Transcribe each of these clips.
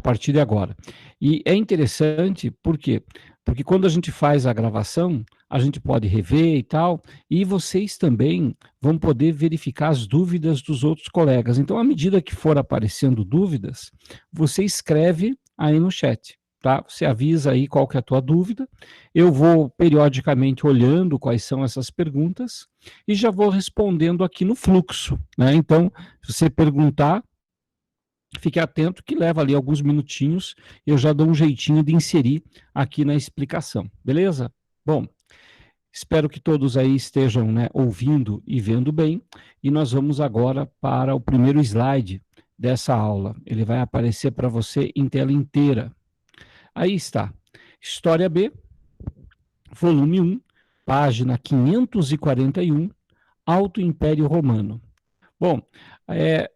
partir de agora. E é interessante, por quê? Porque quando a gente faz a gravação, a gente pode rever e tal, e vocês também vão poder verificar as dúvidas dos outros colegas. Então, à medida que for aparecendo dúvidas, você escreve aí no chat, tá? Você avisa aí qual que é a tua dúvida, eu vou periodicamente olhando quais são essas perguntas e já vou respondendo aqui no fluxo, né? Então, se você perguntar, fique atento que leva ali alguns minutinhos, eu já dou um jeitinho de inserir aqui na explicação, beleza? Bom, espero que todos aí estejam, né, ouvindo e vendo bem, e nós vamos agora para o primeiro slide dessa aula. Ele vai aparecer para você em tela inteira. Aí está, História B, volume 1, página 541, Alto Império Romano. Bom,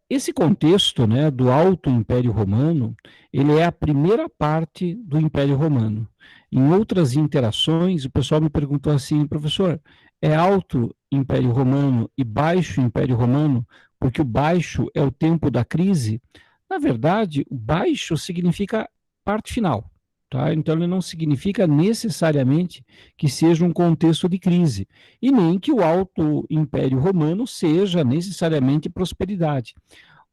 esse contexto, né, do Alto Império Romano, ele é a primeira parte do Império Romano. Em outras interações, o pessoal me perguntou assim, professor, é Alto Império Romano e Baixo Império Romano, porque o baixo é o tempo da crise? Na verdade, o baixo significa parte final. Tá? Então, ele não significa necessariamente que seja um contexto de crise, e nem que o Alto Império Romano seja necessariamente prosperidade.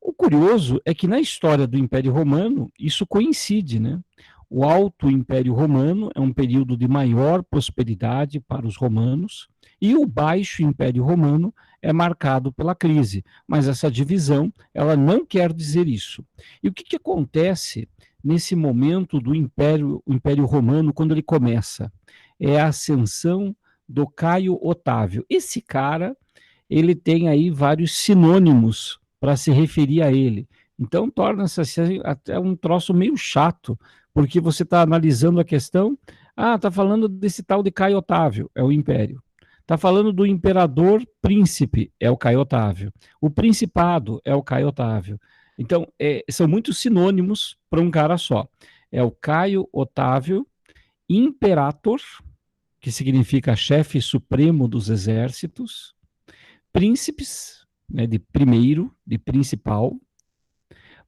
O curioso é que na história do Império Romano, isso coincide, né? O Alto Império Romano é um período de maior prosperidade para os romanos, e o Baixo Império Romano é marcado pela crise, mas essa divisão, ela não quer dizer isso. E o que acontece nesse momento do Império Romano, quando ele começa? É a ascensão do Caio Otávio. Esse cara, ele tem aí vários sinônimos para se referir a ele. Então, torna-se assim, até um troço meio chato, porque você está analisando a questão, está falando desse tal de Caio Otávio, é o Império. Está falando do imperador príncipe, é o Caio Otávio. O principado é o Caio Otávio. Então, são muitos sinônimos para um cara só. É o Caio Otávio, Imperator, que significa chefe supremo dos exércitos, príncipes, né, de primeiro, de principal,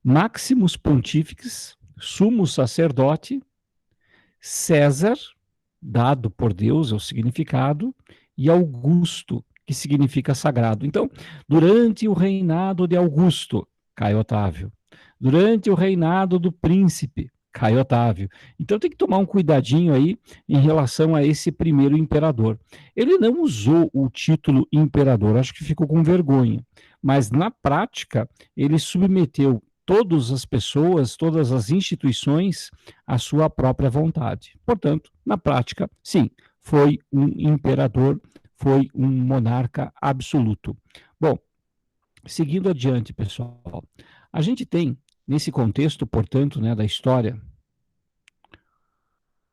Maximus Pontífices, sumo sacerdote, César, dado por Deus é o significado, e Augusto, que significa sagrado. Então, durante o reinado de Augusto, Caio Otávio. Durante o reinado do príncipe, Caio Otávio. Então tem que tomar um cuidadinho aí em relação a esse primeiro imperador. Ele não usou o título imperador, acho que ficou com vergonha, mas na prática ele submeteu todas as pessoas, todas as instituições à sua própria vontade. Portanto, na prática, sim, foi um imperador, foi um monarca absoluto. Bom, seguindo adiante, pessoal, a gente tem, nesse contexto, portanto, né, da história,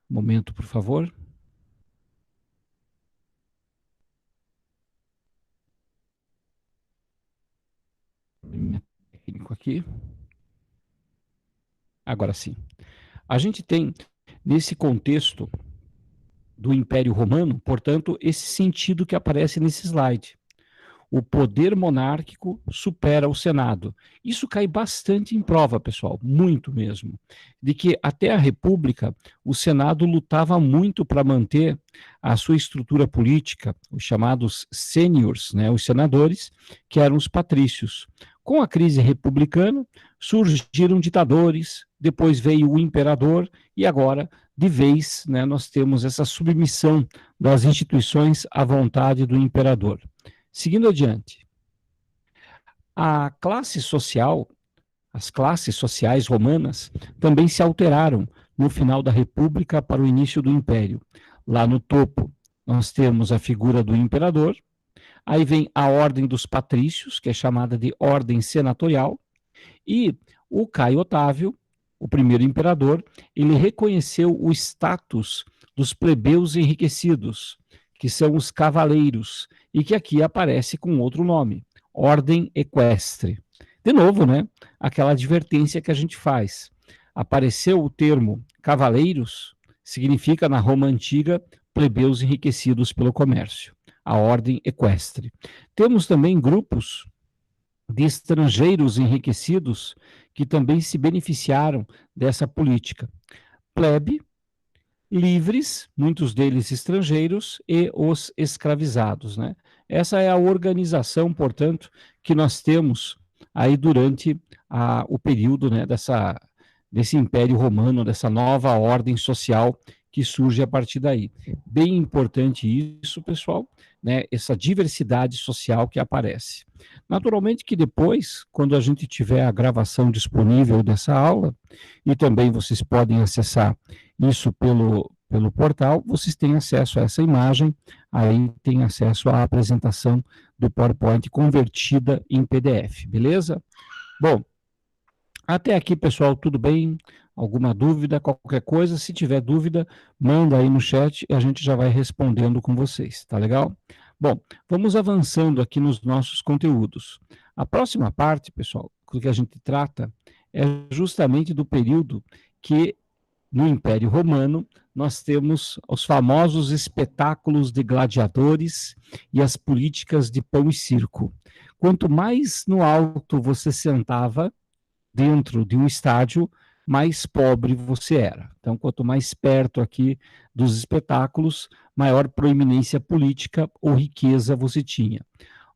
um momento, por favor. Técnico aqui. Agora sim. A gente tem, nesse contexto do Império Romano, portanto, esse sentido que aparece nesse slide. O poder monárquico supera o Senado. Isso cai bastante em prova, pessoal, muito mesmo, de que até a República, o Senado lutava muito para manter a sua estrutura política, os chamados sêniors, né, os senadores, que eram os patrícios. Com a crise republicana, surgiram ditadores, depois veio o imperador, e agora, de vez, né, nós temos essa submissão das instituições à vontade do imperador. Seguindo adiante, a classe social, as classes sociais romanas também se alteraram no final da República para o início do Império. Lá no topo, nós temos a figura do imperador, aí vem a ordem dos patrícios, que é chamada de ordem senatorial, e o Caio Otávio, o primeiro imperador, ele reconheceu o status dos plebeus enriquecidos, que são os cavaleiros, e que aqui aparece com outro nome, ordem equestre. De novo, né, aquela advertência que a gente faz. Apareceu o termo cavaleiros, significa na Roma antiga plebeus enriquecidos pelo comércio, a ordem equestre. Temos também grupos de estrangeiros enriquecidos que também se beneficiaram dessa política. Plebe, livres, muitos deles estrangeiros, e os escravizados, né? Essa é a organização, portanto, que nós temos aí durante o período, né, desse Império Romano, dessa nova ordem social que surge a partir daí. Bem importante isso, pessoal, né, essa diversidade social que aparece. Naturalmente que depois, quando a gente tiver a gravação disponível dessa aula, e também vocês podem acessar isso pelo portal, vocês têm acesso a essa imagem, aí tem acesso à apresentação do PowerPoint convertida em PDF, beleza? Bom, até aqui, pessoal, tudo bem? Alguma dúvida, qualquer coisa? Se tiver dúvida, manda aí no chat e a gente já vai respondendo com vocês, tá legal? Bom, vamos avançando aqui nos nossos conteúdos. A próxima parte, pessoal, que a gente trata é justamente do período que no Império Romano nós temos os famosos espetáculos de gladiadores e as políticas de pão e circo. Quanto mais no alto você sentava dentro de um estádio, mais pobre você era. Então, quanto mais perto aqui dos espetáculos, maior proeminência política ou riqueza você tinha.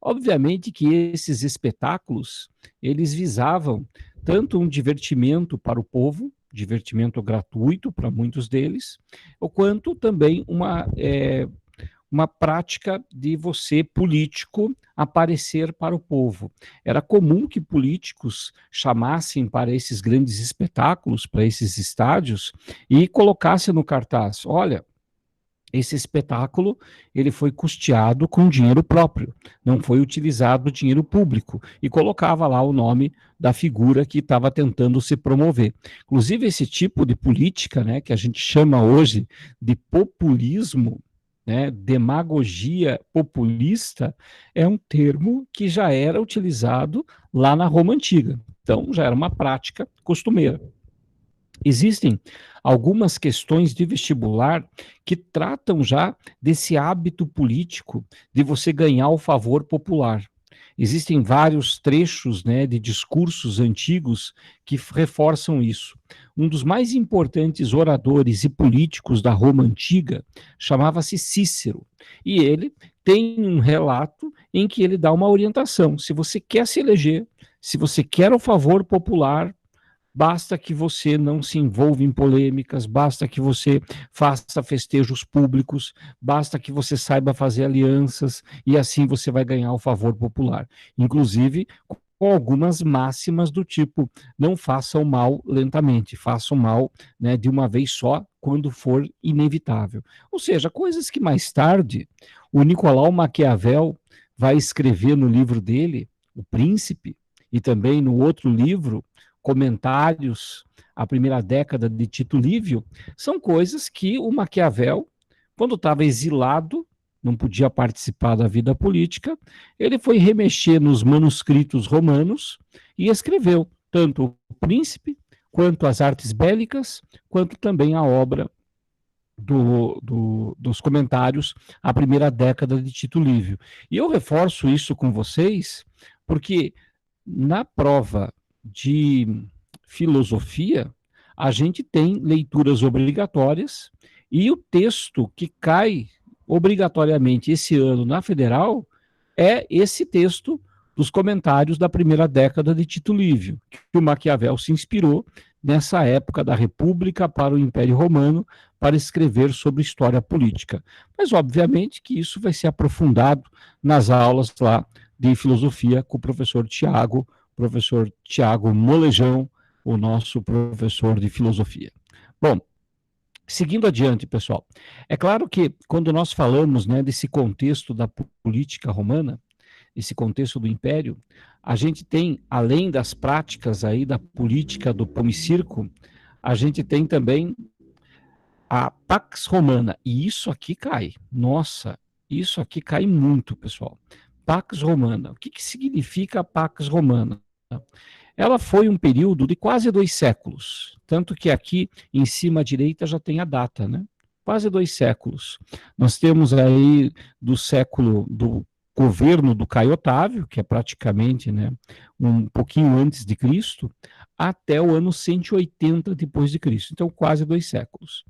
Obviamente que esses espetáculos, eles visavam tanto um divertimento para o povo, divertimento gratuito para muitos deles, quanto também uma prática de você, político, aparecer para o povo. Era comum que políticos chamassem para esses grandes espetáculos, para esses estádios, e colocassem no cartaz, olha, esse espetáculo ele foi custeado com dinheiro próprio, não foi utilizado dinheiro público, e colocava lá o nome da figura que estava tentando se promover. Inclusive, esse tipo de política, né, que a gente chama hoje de populismo, né, demagogia populista, é um termo que já era utilizado lá na Roma Antiga. Então, já era uma prática costumeira. Existem algumas questões de vestibular que tratam já desse hábito político de você ganhar o favor popular. Existem vários trechos, né, de discursos antigos que reforçam isso. Um dos mais importantes oradores e políticos da Roma antiga chamava-se Cícero, e ele tem um relato em que ele dá uma orientação. Se você quer se eleger, se você quer o favor popular, basta que você não se envolva em polêmicas, basta que você faça festejos públicos, basta que você saiba fazer alianças, e assim você vai ganhar o favor popular. Inclusive, com algumas máximas do tipo, não faça o mal lentamente, faça o mal, né, de uma vez só, quando for inevitável. Ou seja, coisas que mais tarde o Nicolau Maquiavel vai escrever no livro dele, O Príncipe, e também no outro livro, Comentários à Primeira Década de Tito Livio, são coisas que o Maquiavel, quando estava exilado, não podia participar da vida política, ele foi remexer nos manuscritos romanos e escreveu tanto O Príncipe, quanto as Artes Bélicas, quanto também a obra dos comentários à primeira década de Tito Livio. E eu reforço isso com vocês, porque na prova de filosofia, a gente tem leituras obrigatórias, e o texto que cai obrigatoriamente esse ano na Federal é esse texto dos comentários da primeira década de Tito Livio, que o Maquiavel se inspirou nessa época da República para o Império Romano para escrever sobre história política. Mas, obviamente, que isso vai ser aprofundado nas aulas lá de filosofia com o professor Tiago Molejão, o nosso professor de filosofia. Bom, seguindo adiante, pessoal, é claro que quando nós falamos, né, desse contexto da política romana, esse contexto do império, a gente tem, além das práticas aí da política do pão e circo, a gente tem também a Pax Romana, e isso aqui cai, nossa, isso aqui cai muito, pessoal. Pax Romana, o que significa a Pax Romana? Ela foi um período de quase 2 séculos, tanto que aqui em cima à direita já tem a data, né? Quase 2 séculos. Nós temos aí do governo do Caio Otávio, que é praticamente, né, um pouquinho antes de Cristo, até o ano 180 depois de Cristo, então quase 2 séculos.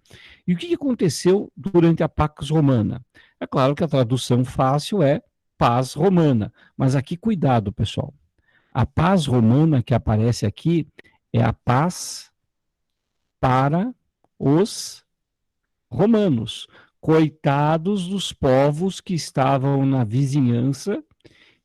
E o que aconteceu durante a Pax Romana? É claro que a tradução fácil é paz romana, mas aqui cuidado, pessoal. A paz romana que aparece aqui é a paz para os romanos, coitados dos povos que estavam na vizinhança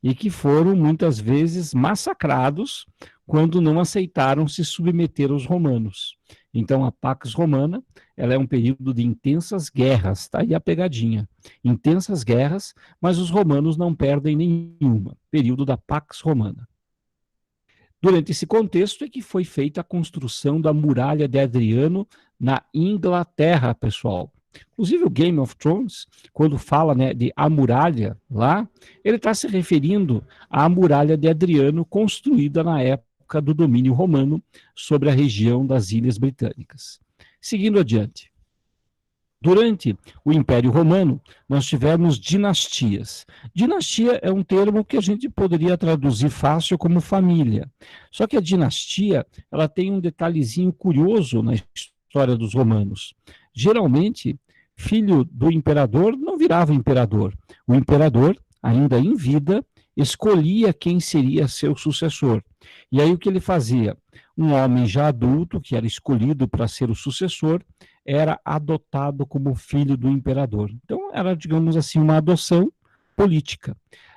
e que foram muitas vezes massacrados quando não aceitaram se submeter aos romanos. Então, a Pax Romana, ela é um período de intensas guerras, tá aí a pegadinha. Intensas guerras, mas os romanos não perdem nenhuma. Período da Pax Romana. Durante esse contexto é que foi feita a construção da Muralha de Adriano na Inglaterra, pessoal. Inclusive o Game of Thrones, quando fala, né, de a muralha lá, ele está se referindo à Muralha de Adriano, construída na época do domínio romano sobre a região das Ilhas Britânicas. Seguindo adiante. Durante o Império Romano, nós tivemos dinastias. Dinastia é um termo que a gente poderia traduzir fácil como família. Só que a dinastia, ela tem um detalhezinho curioso na história dos romanos. Geralmente, filho do imperador não virava imperador. O imperador, ainda em vida, escolhia quem seria seu sucessor. E aí o que ele fazia? Um homem já adulto, que era escolhido para ser o sucessor, era adotado como filho do imperador. Então, era, digamos assim, uma adoção política.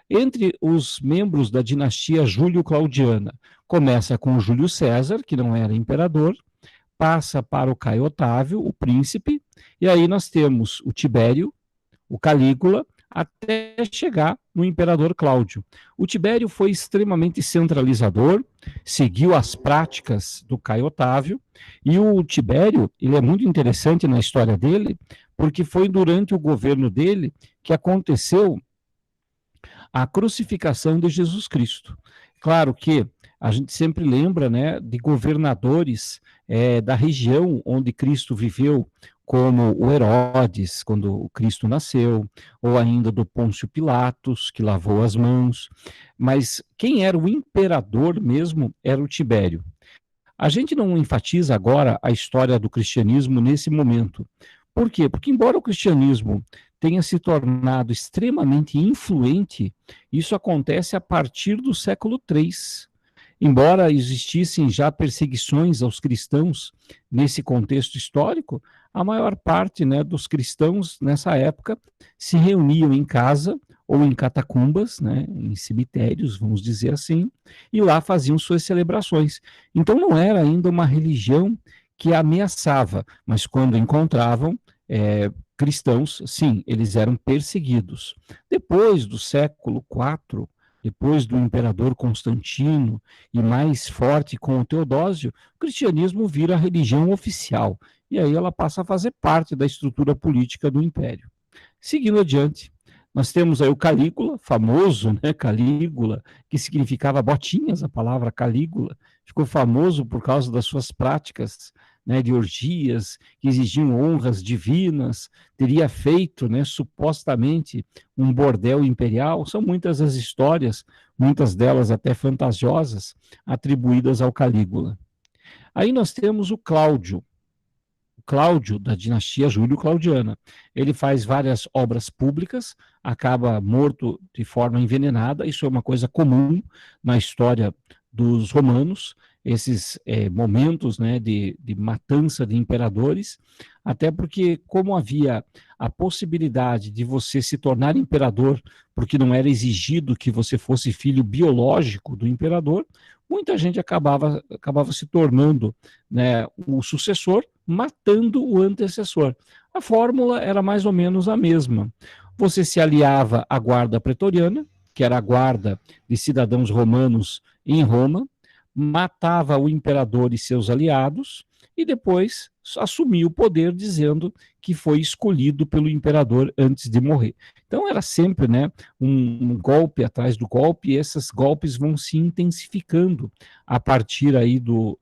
Entre os membros da dinastia Júlio-Claudiana, começa com Júlio César, que não era imperador, passa para o Caio Otávio, o príncipe, e aí nós temos o Tibério, o Calígula, até chegar no imperador Cláudio. O Tibério foi extremamente centralizador, seguiu as práticas do Caio Otávio, e o Tibério, ele é muito interessante na história dele, porque foi durante o governo dele que aconteceu a crucificação de Jesus Cristo. Claro que a gente sempre lembra, né, de governadores da região onde Cristo viveu, como o Herodes, quando o Cristo nasceu, ou ainda do Pôncio Pilatos, que lavou as mãos. Mas quem era o imperador mesmo era o Tibério. A gente não enfatiza agora a história do cristianismo nesse momento. Por quê? Porque, embora o cristianismo tenha se tornado extremamente influente, isso acontece a partir do século III. Embora existissem já perseguições aos cristãos nesse contexto histórico, a maior parte, né, dos cristãos nessa época se reuniam em casa ou em catacumbas, né, em cemitérios, vamos dizer assim, e lá faziam suas celebrações. Então não era ainda uma religião que ameaçava, mas quando encontravam cristãos, sim, eles eram perseguidos. Depois do século IV, depois do imperador Constantino e mais forte com o Teodósio, o cristianismo vira a religião oficial, e aí ela passa a fazer parte da estrutura política do império. Seguindo adiante, nós temos aí o Calígula, famoso, né, Calígula, que significava botinhas, a palavra Calígula, ficou famoso por causa das suas práticas, né, de orgias, que exigiam honras divinas, teria feito, né, supostamente, um bordel imperial. São muitas as histórias, muitas delas até fantasiosas, atribuídas ao Calígula. Aí nós temos o Cláudio, da dinastia Júlio-Claudiana. Ele faz várias obras públicas, acaba morto de forma envenenada, isso é uma coisa comum na história dos romanos, esses momentos, né, de matança de imperadores, até porque, como havia a possibilidade de você se tornar imperador, porque não era exigido que você fosse filho biológico do imperador, muita gente acabava se tornando, né, o sucessor, matando o antecessor. A fórmula era mais ou menos a mesma. Você se aliava à guarda pretoriana, que era a guarda de cidadãos romanos em Roma, matava o imperador e seus aliados, e depois assumia o poder dizendo que foi escolhido pelo imperador antes de morrer. Então era sempre, né, um golpe atrás do golpe, e esses golpes vão se intensificando a partir aí do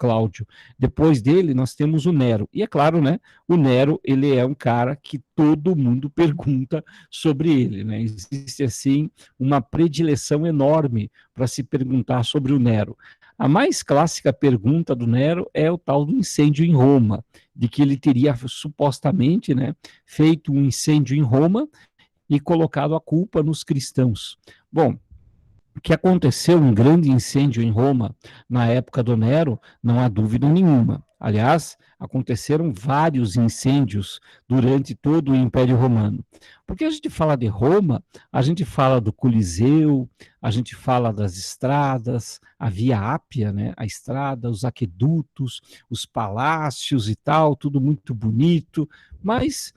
Cláudio. Depois dele, nós temos o Nero. E é claro, né, o Nero, ele é um cara que todo mundo pergunta sobre ele, né? Existe, assim, uma predileção enorme para se perguntar sobre o Nero. A mais clássica pergunta do Nero é o tal do incêndio em Roma, de que ele teria supostamente, né, feito um incêndio em Roma e colocado a culpa nos cristãos. Bom, que aconteceu um grande incêndio em Roma na época do Nero, não há dúvida nenhuma. Aliás, aconteceram vários incêndios durante todo o Império Romano. Porque a gente fala de Roma, a gente fala do Coliseu, a gente fala das estradas, a Via Ápia, né, a estrada, os aquedutos, os palácios e tal, tudo muito bonito, mas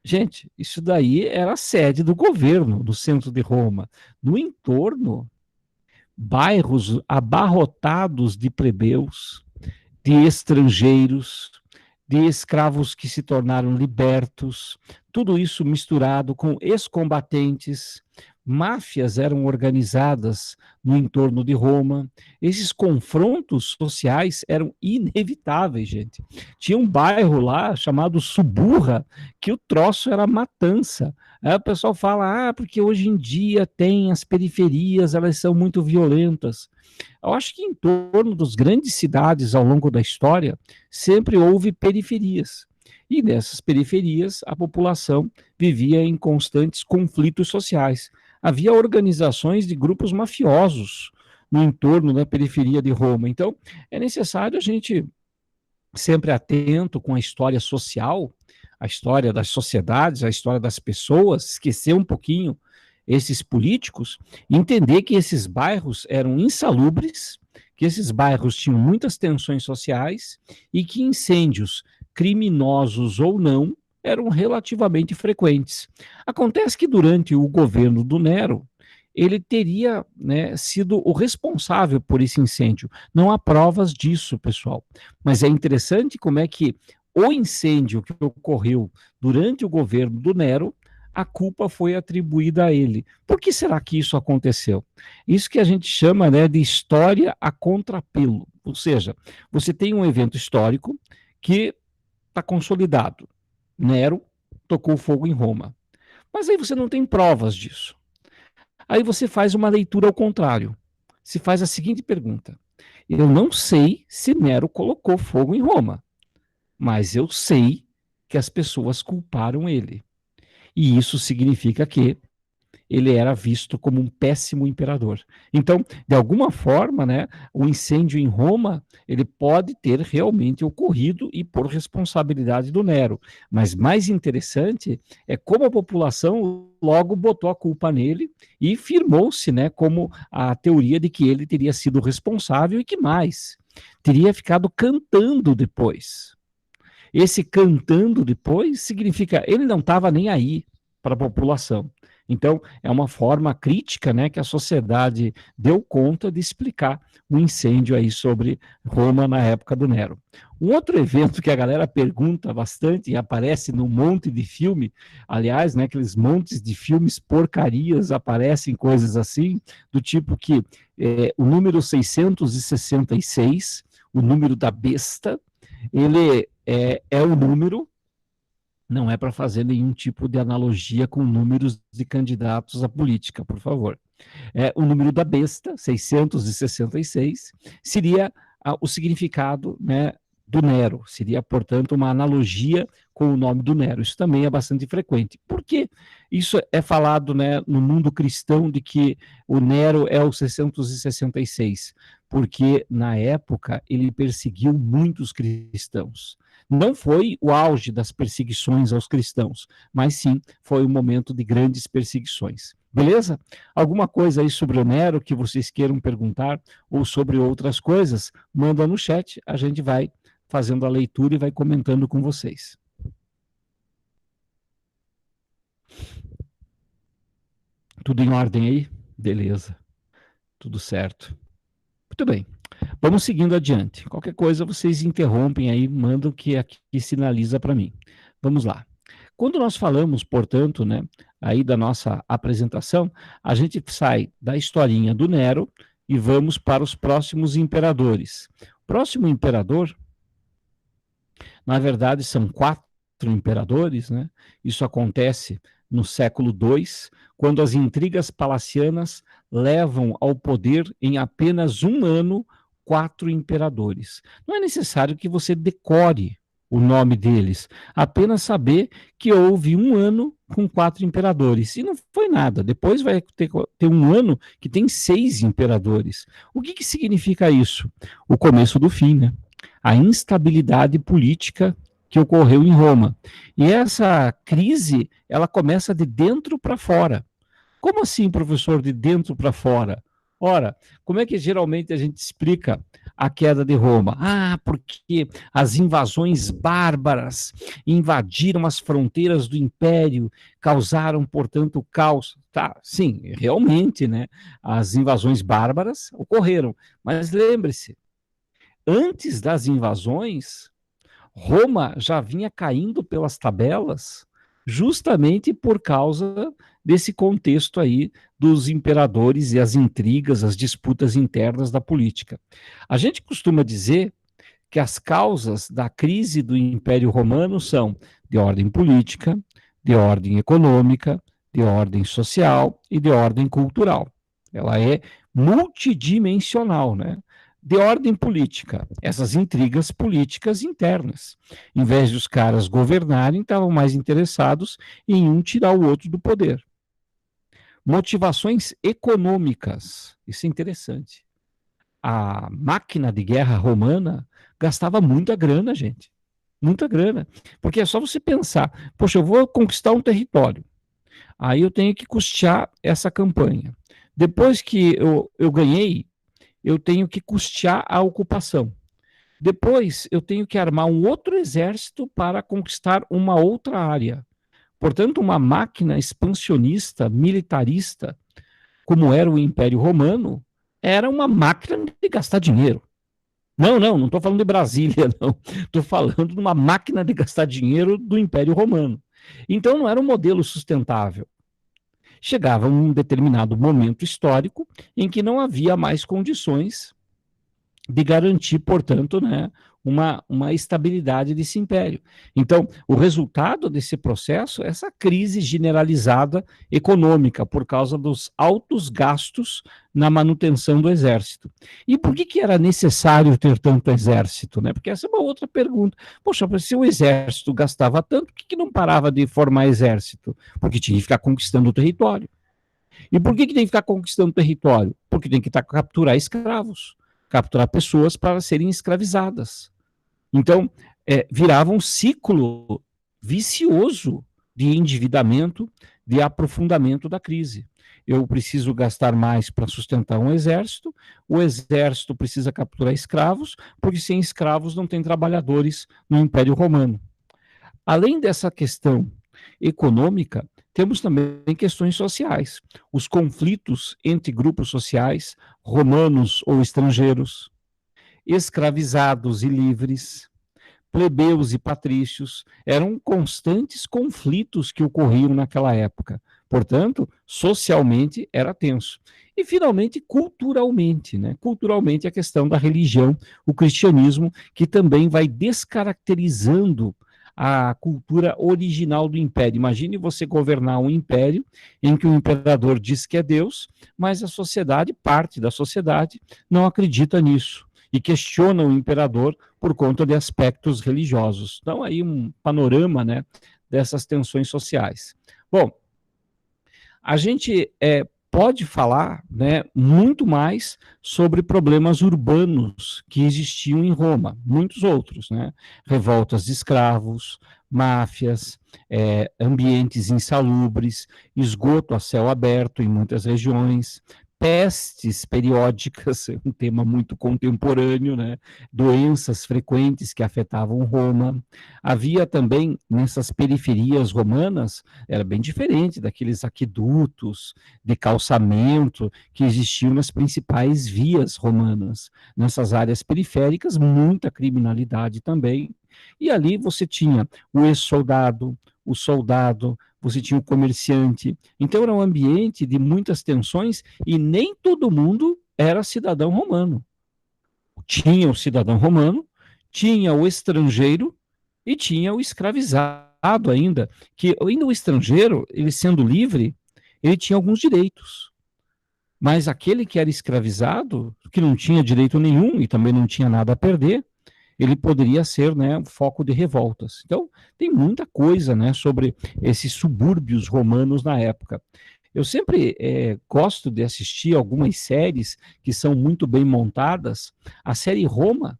gente, isso daí era a sede do governo, do centro de Roma. No entorno, bairros abarrotados de plebeus, de estrangeiros, de escravos que se tornaram libertos, tudo isso misturado com ex-combatentes, máfias eram organizadas no entorno de Roma. Esses confrontos sociais eram inevitáveis, gente. Tinha um bairro lá chamado Suburra, que o troço era matança. Aí o pessoal fala, porque hoje em dia tem as periferias, elas são muito violentas. Eu acho que em torno das grandes cidades ao longo da história, sempre houve periferias. E nessas periferias, a população vivia em constantes conflitos sociais. Havia organizações de grupos mafiosos no entorno da periferia de Roma. Então, é necessário a gente sempre atento com a história social, a história das sociedades, a história das pessoas, esquecer um pouquinho esses políticos, entender que esses bairros eram insalubres, que esses bairros tinham muitas tensões sociais e que incêndios, criminosos ou não, eram relativamente frequentes. Acontece que durante o governo do Nero, ele teria, né, sido o responsável por esse incêndio. Não há provas disso, pessoal. Mas é interessante como é que o incêndio que ocorreu durante o governo do Nero, a culpa foi atribuída a ele. Por que será que isso aconteceu? Isso que a gente chama, né, de história a contrapelo. Ou seja, você tem um evento histórico que está consolidado. Nero tocou fogo em Roma. Mas aí você não tem provas disso. Aí você faz uma leitura ao contrário. Se faz a seguinte pergunta: eu não sei se Nero colocou fogo em Roma, mas eu sei que as pessoas culparam ele. E isso significa que ele era visto como um péssimo imperador. Então, de alguma forma, né, o incêndio em Roma, ele pode ter realmente ocorrido e por responsabilidade do Nero. Mas mais interessante é como a população logo botou a culpa nele e firmou-se, né, como a teoria de que ele teria sido responsável e que mais, teria ficado cantando depois. Esse cantando depois significa ele não estava nem aí para a população. Então, é uma forma crítica, né, que a sociedade deu conta de explicar o incêndio aí sobre Roma na época do Nero. Um outro evento que a galera pergunta bastante e aparece num monte de filme, aliás, né, aqueles montes de filmes porcarias, aparecem coisas assim, do tipo que o número 666, o número da besta, ele é o número. Não é para fazer nenhum tipo de analogia com números de candidatos à política, por favor. O número da besta, 666, seria o significado, né, do Nero. Seria, portanto, uma analogia com o nome do Nero. Isso também é bastante frequente. Por que isso é falado, né, no mundo cristão de que o Nero é o 666? Porque, na época, ele perseguiu muitos cristãos. Não foi o auge das perseguições aos cristãos, mas sim foi um momento de grandes perseguições. Beleza? Alguma coisa aí sobre o Nero que vocês queiram perguntar ou sobre outras coisas, manda no chat, a gente vai fazendo a leitura e vai comentando com vocês. Tudo em ordem aí? Beleza. Tudo certo. Muito bem. Vamos seguindo adiante. Qualquer coisa vocês interrompem aí, mandam que aqui sinaliza para mim. Vamos lá. Quando nós falamos, portanto, né, aí da nossa apresentação, a gente sai da historinha do Nero e vamos para os próximos imperadores. Próximo imperador, na verdade, são 4 imperadores, né? Isso acontece no século II, quando as intrigas palacianas levam ao poder em apenas um ano 4 imperadores. Não é necessário que você decore o nome deles, apenas saber que houve um ano com 4 imperadores. E não foi nada. Depois vai ter um ano que tem 6 imperadores. O que significa isso? O começo do fim, né? A instabilidade política que ocorreu em Roma. E essa crise, ela começa de dentro para fora. Como assim, professor, de dentro para fora? Ora, como é que geralmente a gente explica a queda de Roma? Ah, porque as invasões bárbaras invadiram as fronteiras do império, causaram, portanto, caos. Tá, sim, realmente, né? As invasões bárbaras ocorreram. Mas lembre-se, antes das invasões, Roma já vinha caindo pelas tabelas justamente por causa desse contexto aí dos imperadores e as intrigas, as disputas internas da política. A gente costuma dizer que as causas da crise do Império Romano são de ordem política, de ordem econômica, de ordem social e de ordem cultural. Ela é multidimensional, né? De ordem política, essas intrigas políticas internas. Em vez de os caras governarem, estavam mais interessados em um tirar o outro do poder. Motivações econômicas, isso é interessante. A máquina de guerra romana gastava muita grana, gente. Muita grana. Porque é só você pensar, poxa, eu vou conquistar um território, aí eu tenho que custear essa campanha. Depois que eu ganhei, eu tenho que custear a ocupação. Depois, eu tenho que armar um outro exército para conquistar uma outra área. Portanto, uma máquina expansionista, militarista, como era o Império Romano, era uma máquina de gastar dinheiro. Não estou falando de Brasília, não. Estou falando de uma máquina de gastar dinheiro do Império Romano. Então, não era um modelo sustentável. Chegava um determinado momento histórico em que não havia mais condições de garantir, portanto, né, uma estabilidade desse império. Então, o resultado desse processo é essa crise generalizada econômica, por causa dos altos gastos na manutenção do exército. E por que era necessário ter tanto exército? Né? Porque essa é uma outra pergunta. Poxa, se o exército gastava tanto, por que não parava de formar exército? Porque tinha que ficar conquistando o território. E por que tem que ficar conquistando território? Porque tem que capturar escravos, capturar pessoas para serem escravizadas. Então, virava um ciclo vicioso de endividamento, de aprofundamento da crise. Eu preciso gastar mais para sustentar um exército, o exército precisa capturar escravos, porque sem escravos não tem trabalhadores no Império Romano. Além dessa questão econômica, temos também questões sociais. Os conflitos entre grupos sociais, romanos ou estrangeiros, escravizados e livres, plebeus e patrícios, eram constantes conflitos que ocorriam naquela época. Portanto, socialmente era tenso. E, finalmente, culturalmente, né? Culturalmente, a questão da religião, o cristianismo, que também vai descaracterizando a cultura original do império. Imagine você governar um império em que o imperador diz que é Deus, mas a sociedade, parte da sociedade, não acredita nisso e questiona o imperador por conta de aspectos religiosos. Então, aí um panorama, né, dessas tensões sociais. Bom, a gente pode falar, né, muito mais sobre problemas urbanos que existiam em Roma, muitos outros, né? Revoltas de escravos, máfias, ambientes insalubres, esgoto a céu aberto em muitas regiões, pestes periódicas, um tema muito contemporâneo, né? Doenças frequentes que afetavam Roma. Havia também, nessas periferias romanas, era bem diferente daqueles aquedutos de calçamento que existiam nas principais vias romanas. Nessas áreas periféricas, muita criminalidade também. E ali você tinha o ex-soldado, o soldado, você tinha o comerciante. Então era um ambiente de muitas tensões e nem todo mundo era cidadão romano. tinha o cidadão romano, tinha o estrangeiro e tinha o escravizado ainda, que ainda o estrangeiro, ele sendo livre, ele tinha alguns direitos. Mas aquele que era escravizado, que não tinha direito nenhum e também não tinha nada a perder, ele poderia ser, né, foco de revoltas. Então, tem muita coisa, né, sobre esses subúrbios romanos na época. Eu sempre gosto de assistir algumas séries que são muito bem montadas. A série Roma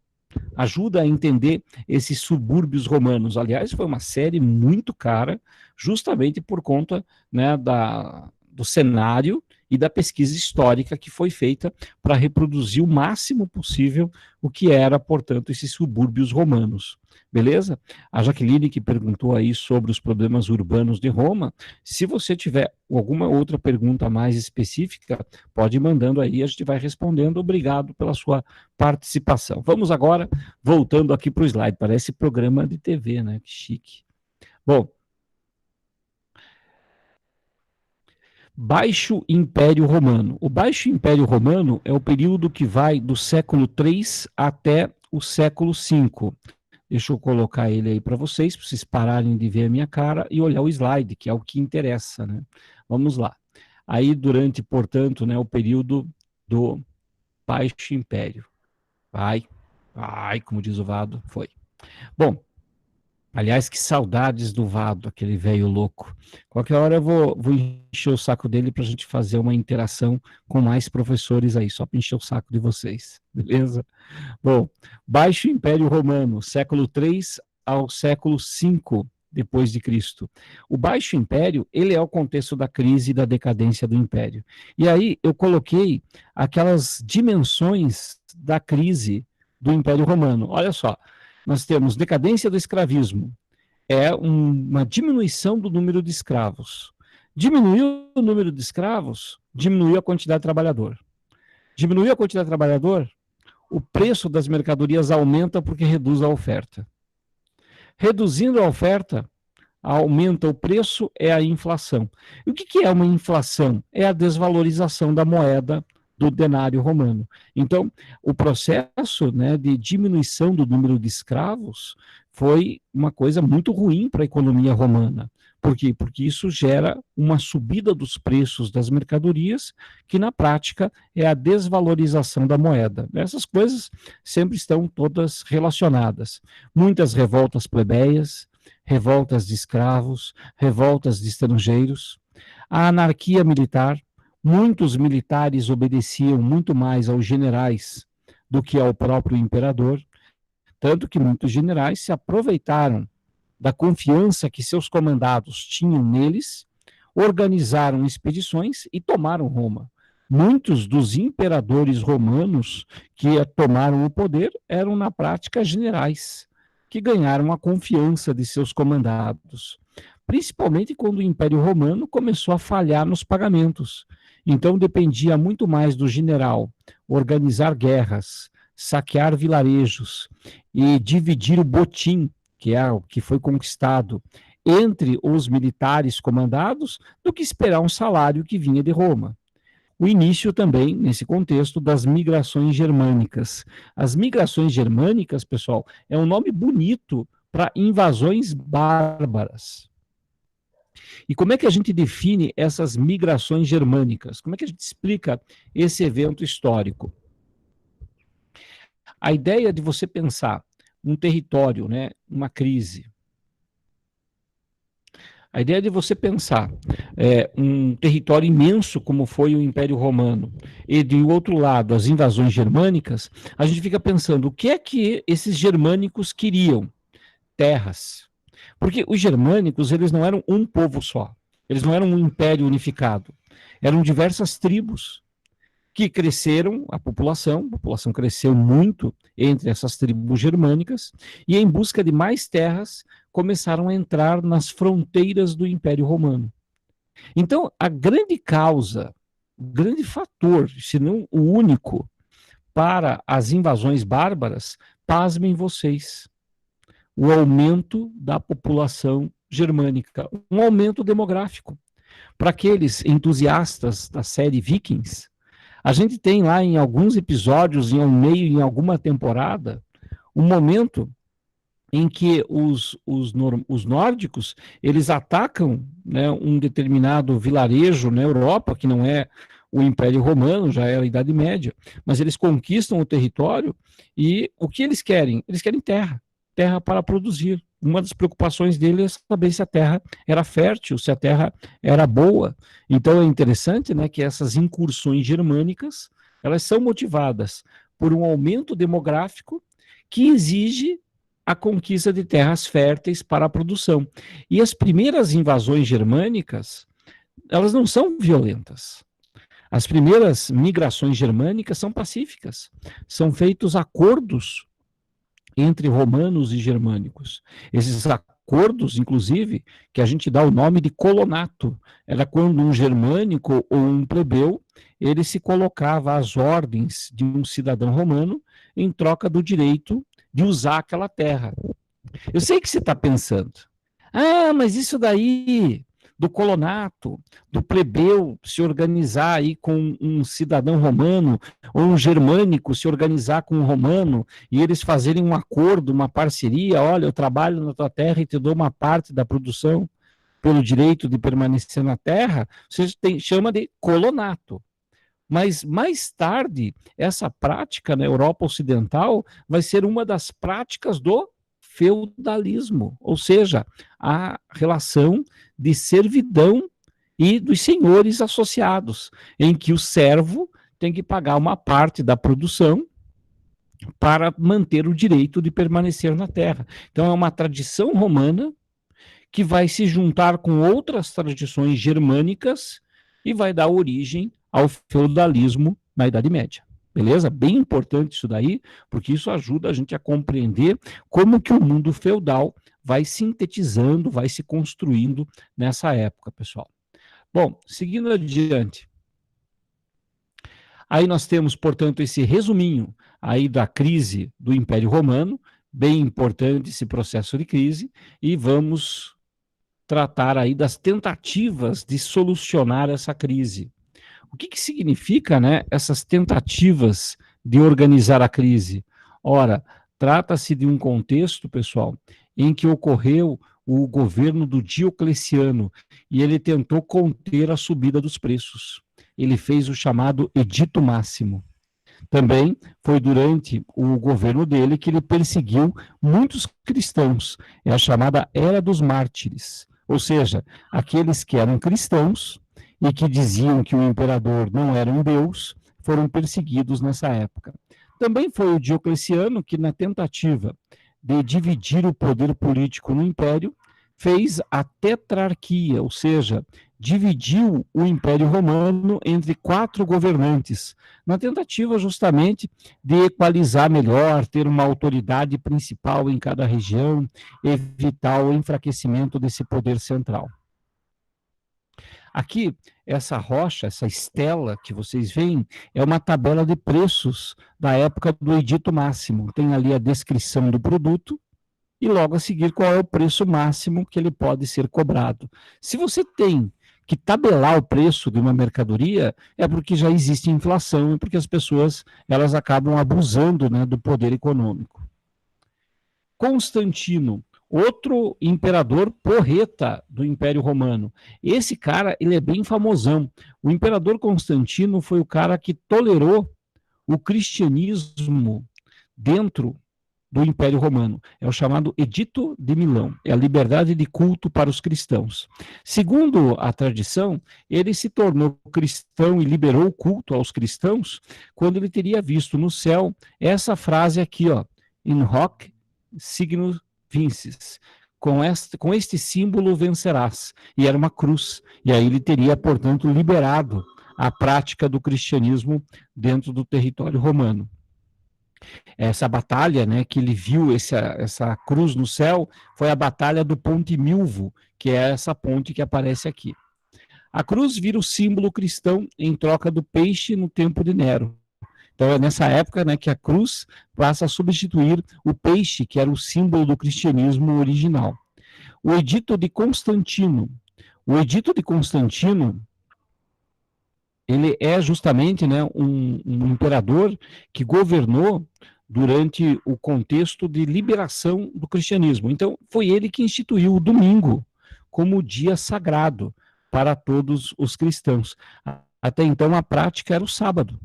ajuda a entender esses subúrbios romanos. Aliás, foi uma série muito cara, justamente por conta, né, do cenário e da pesquisa histórica que foi feita para reproduzir o máximo possível o que era, portanto, esses subúrbios romanos. Beleza? A Jaqueline que perguntou aí sobre os problemas urbanos de Roma, se você tiver alguma outra pergunta mais específica, pode ir mandando aí, a gente vai respondendo. Obrigado pela sua participação. Vamos agora, voltando aqui para o slide, parece programa de TV, né? Que chique. Bom, Baixo Império Romano. O Baixo Império Romano é o período que vai do século III até o século V. Deixa eu colocar ele aí para vocês pararem de ver a minha cara e olhar o slide, que é o que interessa, né? Vamos lá. Aí, durante, portanto, né, o período do Baixo Império. Vai, como diz o Vado, foi. Bom, aliás, que saudades do Vado, aquele velho louco. Qualquer hora eu vou encher o saco dele para a gente fazer uma interação com mais professores aí, só para encher o saco de vocês, beleza? Bom, Baixo Império Romano, século III ao século V depois de Cristo. O Baixo Império, ele é o contexto da crise e da decadência do Império. E aí eu coloquei aquelas dimensões da crise do Império Romano. Olha só, nós temos decadência do escravismo, é uma diminuição do número de escravos. Diminuiu o número de escravos, diminuiu a quantidade de trabalhador. Diminuiu a quantidade de trabalhador, o preço das mercadorias aumenta porque reduz a oferta. Reduzindo a oferta, aumenta o preço, é a inflação. E o que é uma inflação? É a desvalorização da moeda do denário romano. Então, o processo, né, de diminuição do número de escravos foi uma coisa muito ruim para a economia romana. Por quê? Porque isso gera uma subida dos preços das mercadorias, que na prática é a desvalorização da moeda. Essas coisas sempre estão todas relacionadas. Muitas revoltas plebeias, revoltas de escravos, revoltas de estrangeiros, a anarquia militar. Muitos militares obedeciam muito mais aos generais do que ao próprio imperador, tanto que muitos generais se aproveitaram da confiança que seus comandados tinham neles, organizaram expedições e tomaram Roma. Muitos dos imperadores romanos que tomaram o poder eram, na prática, generais, que ganharam a confiança de seus comandados, principalmente quando o Império Romano começou a falhar nos pagamentos. Então dependia muito mais do general organizar guerras, saquear vilarejos e dividir o botim, que é o que foi conquistado, entre os militares comandados, do que esperar um salário que vinha de Roma. O início também, nesse contexto, das migrações germânicas. As migrações germânicas, pessoal, é um nome bonito para invasões bárbaras. E como é que a gente define essas migrações germânicas? Como é que a gente explica esse evento histórico? A ideia de você pensar um território, né, uma crise. A ideia de você pensar um território imenso como foi o Império Romano e, de outro lado, as invasões germânicas, a gente fica pensando o que é que esses germânicos queriam? Terras. Porque os germânicos, eles não eram um povo só. Eles não eram um império unificado. Eram diversas tribos que cresceram, a população cresceu muito entre essas tribos germânicas, e em busca de mais terras, começaram a entrar nas fronteiras do Império Romano. Então, a grande causa, o grande fator, se não o único, para as invasões bárbaras, pasmem vocês, o aumento da população germânica, um aumento demográfico. Para aqueles entusiastas da série Vikings, A gente tem lá em alguns episódios, em um meio, em alguma temporada, um momento em que os nórdicos, eles atacam, né, um determinado vilarejo na Europa, que não é o Império Romano, já era a Idade Média, mas eles conquistam o território e o que eles querem? Eles querem terra, terra para produzir. Uma das preocupações deles é saber se a terra era fértil, se a terra era boa. Então é interessante, né, que essas incursões germânicas, elas são motivadas por um aumento demográfico que exige a conquista de terras férteis para a produção. E as primeiras invasões germânicas, elas não são violentas. As primeiras migrações germânicas são pacíficas. São feitos acordos entre romanos e germânicos. Esses acordos, inclusive, que a gente dá o nome de colonato, era quando um germânico ou um plebeu, ele se colocava às ordens de um cidadão romano em troca do direito de usar aquela terra. Eu sei que você está pensando, mas isso daí do colonato, do plebeu se organizar aí com um cidadão romano, ou um germânico se organizar com um romano, e eles fazerem um acordo, uma parceria, olha, eu trabalho na tua terra e te dou uma parte da produção pelo direito de permanecer na terra, você chama de colonato. Mas mais tarde, essa prática na Europa Ocidental vai ser uma das práticas do feudalismo, ou seja, a relação de servidão e dos senhores associados, em que o servo tem que pagar uma parte da produção para manter o direito de permanecer na terra. Então é uma tradição romana que vai se juntar com outras tradições germânicas e vai dar origem ao feudalismo na Idade Média. Beleza? Bem importante isso daí, porque isso ajuda a gente a compreender como que o mundo feudal vai sintetizando, vai se construindo nessa época, pessoal. Bom, seguindo adiante. Aí nós temos, portanto, esse resuminho aí da crise do Império Romano, bem importante esse processo de crise, e vamos tratar aí das tentativas de solucionar essa crise. O que significa, né, essas tentativas de organizar a crise? Ora, trata-se de um contexto, pessoal, em que ocorreu o governo do Diocleciano e ele tentou conter a subida dos preços. Ele fez o chamado Edito Máximo. Também foi durante o governo dele que ele perseguiu muitos cristãos. É a chamada Era dos Mártires. Ou seja, aqueles que eram cristãos e que diziam que o imperador não era um deus, foram perseguidos nessa época. Também foi o Diocleciano que, na tentativa de dividir o poder político no império, fez a tetrarquia, ou seja, dividiu o Império Romano entre 4 governantes, na tentativa justamente de equalizar melhor, ter uma autoridade principal em cada região, evitar o enfraquecimento desse poder central. Aqui, essa rocha, essa estela que vocês veem, é uma tabela de preços da época do Edito Máximo. Tem ali a descrição do produto e logo a seguir qual é o preço máximo que ele pode ser cobrado. Se você tem que tabelar o preço de uma mercadoria, é porque já existe inflação e porque as pessoas elas acabam abusando, né, do poder econômico. Constantino, outro imperador porreta do Império Romano. Esse cara, ele é bem famosão. O imperador Constantino foi o cara que tolerou o cristianismo dentro do Império Romano. É o chamado Edito de Milão, é a liberdade de culto para os cristãos. Segundo a tradição, ele se tornou cristão e liberou o culto aos cristãos quando ele teria visto no céu essa frase aqui, ó, in hoc signo vinces, com este símbolo vencerás, e era uma cruz, e aí ele teria, portanto, liberado a prática do cristianismo dentro do território romano. Essa batalha, né, que ele viu essa cruz no céu, foi a batalha do Ponte Milvo, que é essa ponte que aparece aqui. A cruz vira o símbolo cristão em troca do peixe no tempo de Nero. Então é nessa época, né, que a cruz passa a substituir o peixe, que era o símbolo do cristianismo original. O Edito de Constantino. O Edito de Constantino ele é justamente, né, um imperador que governou durante o contexto de liberação do cristianismo. Então, foi ele que instituiu o domingo como dia sagrado para todos os cristãos. Até então, a prática era o sábado.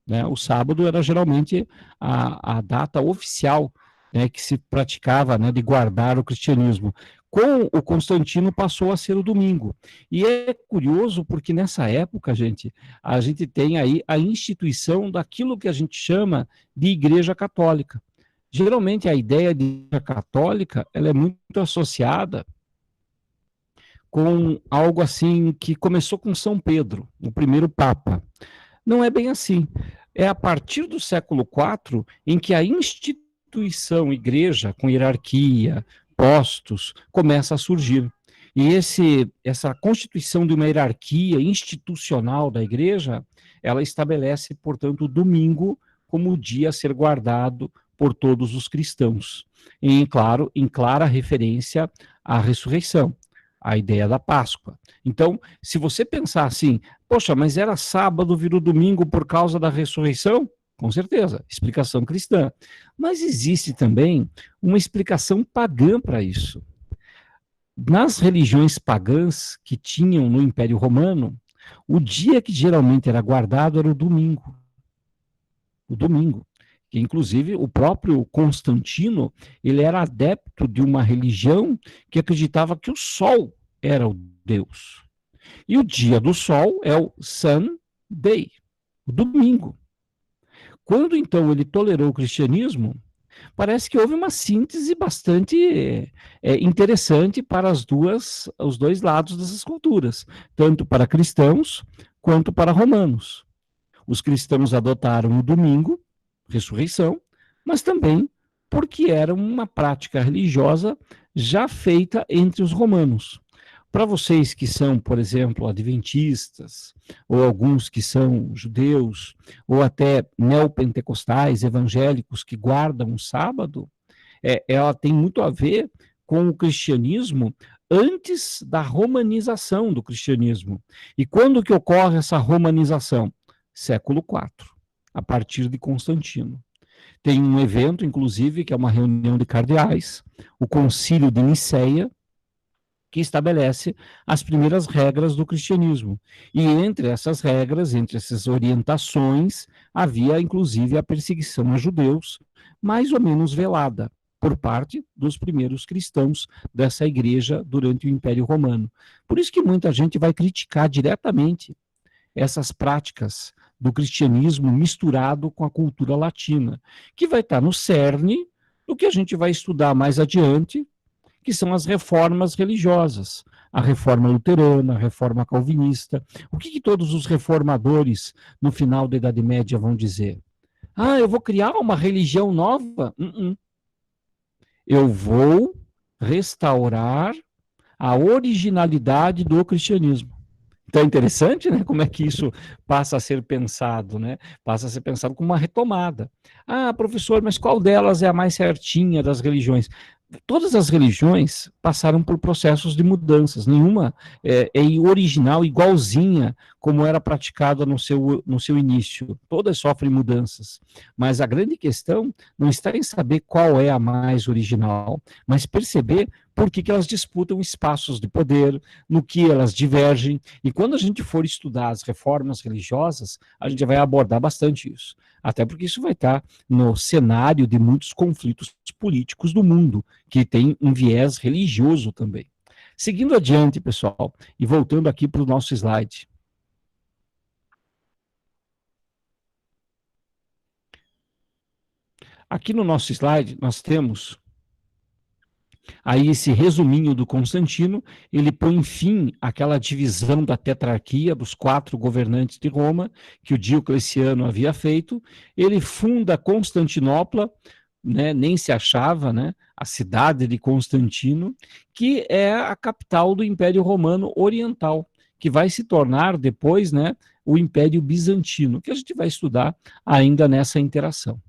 Né? O sábado era geralmente a data oficial, né, que se praticava, né, de guardar o cristianismo. Com o Constantino passou a ser o domingo. E é curioso porque nessa época, a gente tem aí a instituição daquilo que a gente chama de Igreja Católica. Geralmente a ideia de Igreja Católica, ela é muito associada com algo assim que começou com São Pedro, o primeiro Papa. Não é bem assim. É a partir do século IV em que a instituição igreja, com hierarquia, postos, começa a surgir. E essa constituição de uma hierarquia institucional da igreja, ela estabelece, portanto, o domingo como o dia a ser guardado por todos os cristãos. E, claro, em clara referência à ressurreição, à ideia da Páscoa. Então, se você pensar assim, poxa, mas era sábado, virou domingo por causa da ressurreição? Com certeza, explicação cristã. Mas existe também uma explicação pagã para isso. Nas religiões pagãs que tinham no Império Romano, o dia que geralmente era guardado era o domingo. O domingo. Que, inclusive, o próprio Constantino, ele era adepto de uma religião que acreditava que o sol era o Deus. E o dia do sol é o Sunday, o domingo. Quando, então, ele tolerou o cristianismo, parece que houve uma síntese bastante interessante para os dois lados dessas culturas, tanto para cristãos quanto para romanos. Os cristãos adotaram o domingo, ressurreição, mas também porque era uma prática religiosa já feita entre os romanos. Para vocês que são, por exemplo, adventistas, ou alguns que são judeus, ou até neopentecostais, evangélicos que guardam o sábado, ela tem muito a ver com o cristianismo antes da romanização do cristianismo. E quando que ocorre essa romanização? Século IV, a partir de Constantino. Tem um evento, inclusive, que é uma reunião de cardeais, o Concílio de Nicéia, que estabelece as primeiras regras do cristianismo. E entre essas regras, entre essas orientações, havia inclusive a perseguição a judeus, mais ou menos velada, por parte dos primeiros cristãos dessa igreja durante o Império Romano. Por isso que muita gente vai criticar diretamente essas práticas do cristianismo misturado com a cultura latina, que vai estar no cerne do que a gente vai estudar mais adiante, que são as reformas religiosas, a reforma luterana, a reforma calvinista. O que todos os reformadores no final da Idade Média vão dizer? Ah, eu vou criar uma religião nova? Eu vou restaurar a originalidade do cristianismo. Então é interessante, né, como é que isso passa a ser pensado, né? Passa a ser pensado como uma retomada. Ah, professor, mas qual delas é a mais certinha das religiões? Todas as religiões passaram por processos de mudanças, nenhuma é original, igualzinha, como era praticada no seu início. Todas sofrem mudanças. Mas a grande questão não está em saber qual é a mais original, mas perceber por que elas disputam espaços de poder, no que elas divergem. E quando a gente for estudar as reformas religiosas, a gente vai abordar bastante isso. Até porque isso vai estar no cenário de muitos conflitos políticos do mundo, que tem um viés religioso também. Seguindo adiante, pessoal, e voltando aqui para o nosso slide. Aqui no nosso slide, nós temos aí esse resuminho do Constantino, ele põe fim àquela divisão da tetrarquia dos 4 governantes de Roma, que o Diocleciano havia feito. Ele funda Constantinopla, né, nem se achava, né, a cidade de Constantino, que é a capital do Império Romano Oriental, que vai se tornar depois, né, o Império Bizantino, que a gente vai estudar ainda nessa interação.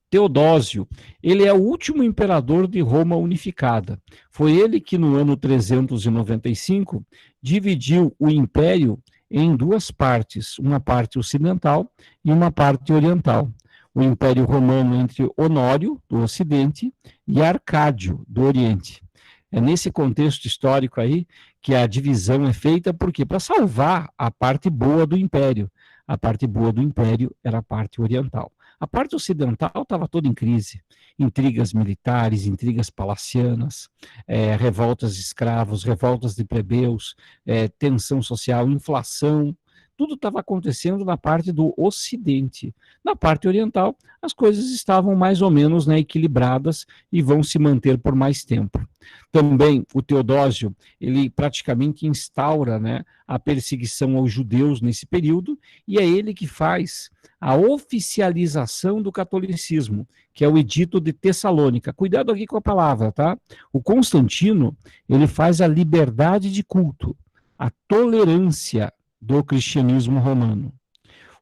Teodósio, ele é o último imperador de Roma unificada. Foi ele que, no ano 395, dividiu o império em duas partes, uma parte ocidental e uma parte oriental. O Império Romano entre Honório, do Ocidente, e Arcádio, do Oriente. É nesse contexto histórico aí que a divisão é feita, porque para salvar a parte boa do Império. A parte boa do Império era a parte oriental. A parte ocidental estava toda em crise. Intrigas militares, intrigas palacianas, revoltas de escravos, revoltas de plebeus, tensão social, inflação. Tudo estava acontecendo na parte do Ocidente. Na parte oriental, as coisas estavam mais ou menos, né, equilibradas e vão se manter por mais tempo. Também o Teodósio, ele praticamente instaura, né, a perseguição aos judeus nesse período, e é ele que faz a oficialização do catolicismo, que é o Edito de Tessalônica. Cuidado aqui com a palavra, tá? O Constantino, ele faz a liberdade de culto, a tolerância do cristianismo romano.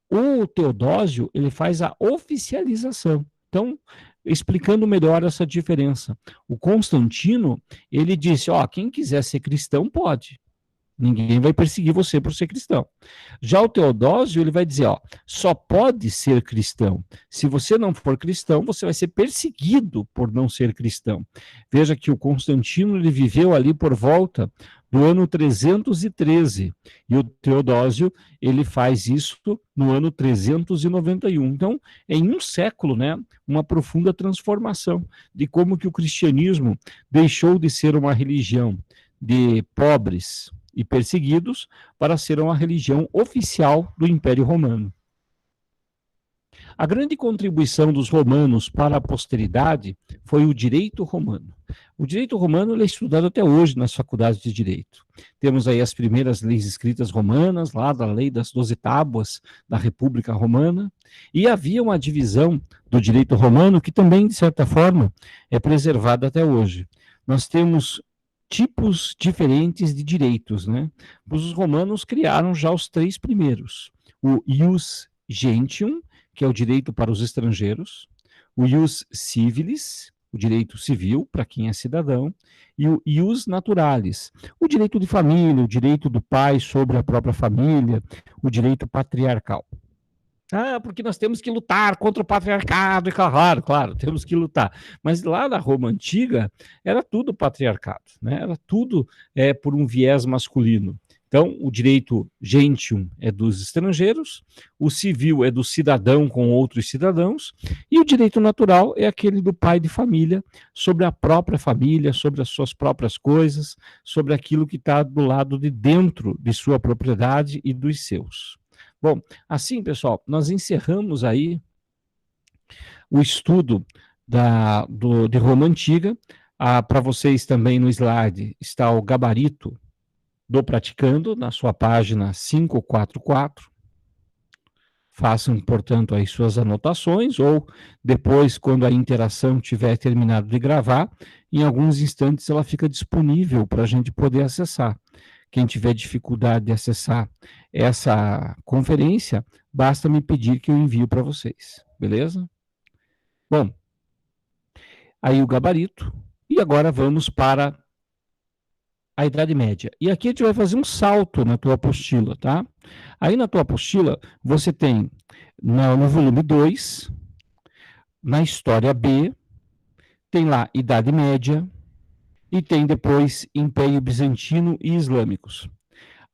O Teodósio, ele faz a oficialização. Então, explicando melhor essa diferença. O Constantino, ele disse, ó, quem quiser ser cristão pode. Ninguém vai perseguir você por ser cristão. Já o Teodósio, ele vai dizer, ó, só pode ser cristão. Se você não for cristão, você vai ser perseguido por não ser cristão. Veja que o Constantino, ele viveu ali por volta do ano 313, e o Teodósio, ele faz isso no ano 391. Então, em um século, né, uma profunda transformação de como que o cristianismo deixou de ser uma religião de pobres e perseguidos para ser uma religião oficial do Império Romano. A grande contribuição dos romanos para a posteridade foi o direito romano. O direito romano é estudado até hoje nas faculdades de direito. Temos aí as primeiras leis escritas romanas, lá da lei das 12 tábuas da República Romana, e havia uma divisão do direito romano que também, de certa forma, é preservada até hoje. Nós temos tipos diferentes de direitos, né? Os romanos criaram já os três primeiros. O ius gentium, que é o direito para os estrangeiros, o ius civilis, o direito civil para quem é cidadão, e o ius naturalis, o direito de família, o direito do pai sobre a própria família, o direito patriarcal. Ah, porque nós temos que lutar contra o patriarcado, e claro, temos que lutar. Mas lá na Roma Antiga, era tudo patriarcado, né? Era tudo por um viés masculino. Então, o direito gentium é dos estrangeiros, o civil é do cidadão com outros cidadãos, e o direito natural é aquele do pai de família, sobre a própria família, sobre as suas próprias coisas, sobre aquilo que está do lado de dentro de sua propriedade e dos seus. Bom, assim, pessoal, nós encerramos aí o estudo de Roma Antiga. Para vocês também no slide está o gabarito do praticando, na sua página 544. Façam, portanto, aí suas anotações, ou depois, quando a interação tiver terminado de gravar, em alguns instantes ela fica disponível para a gente poder acessar. Quem tiver dificuldade de acessar essa conferência, basta me pedir que eu envio para vocês, beleza? Bom, aí o gabarito, e agora vamos para a Idade Média. E aqui a gente vai fazer um salto na tua apostila, tá? Aí na tua apostila, você tem no volume 2, na História B, tem lá Idade Média, e tem depois Império Bizantino e Islâmicos.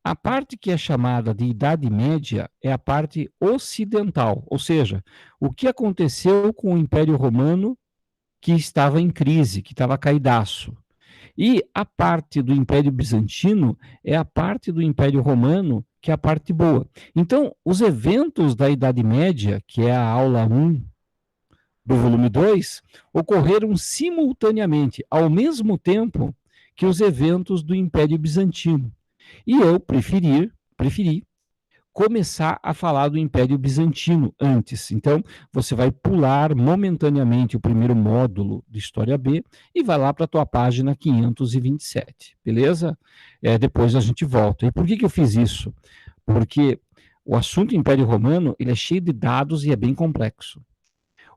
A parte que é chamada de Idade Média é a parte ocidental, ou seja, o que aconteceu com o Império Romano que estava em crise, que estava caidaço. E a parte do Império Bizantino é a parte do Império Romano que é a parte boa. Então, os eventos da Idade Média, que é a aula 1 do volume 2, ocorreram simultaneamente, ao mesmo tempo que os eventos do Império Bizantino. E eu preferi começar a falar do Império Bizantino antes. Então, você vai pular momentaneamente o primeiro módulo de História B e vai lá para a tua página 527, beleza? Depois a gente volta. E por que eu fiz isso? Porque o assunto Império Romano, ele é cheio de dados e é bem complexo.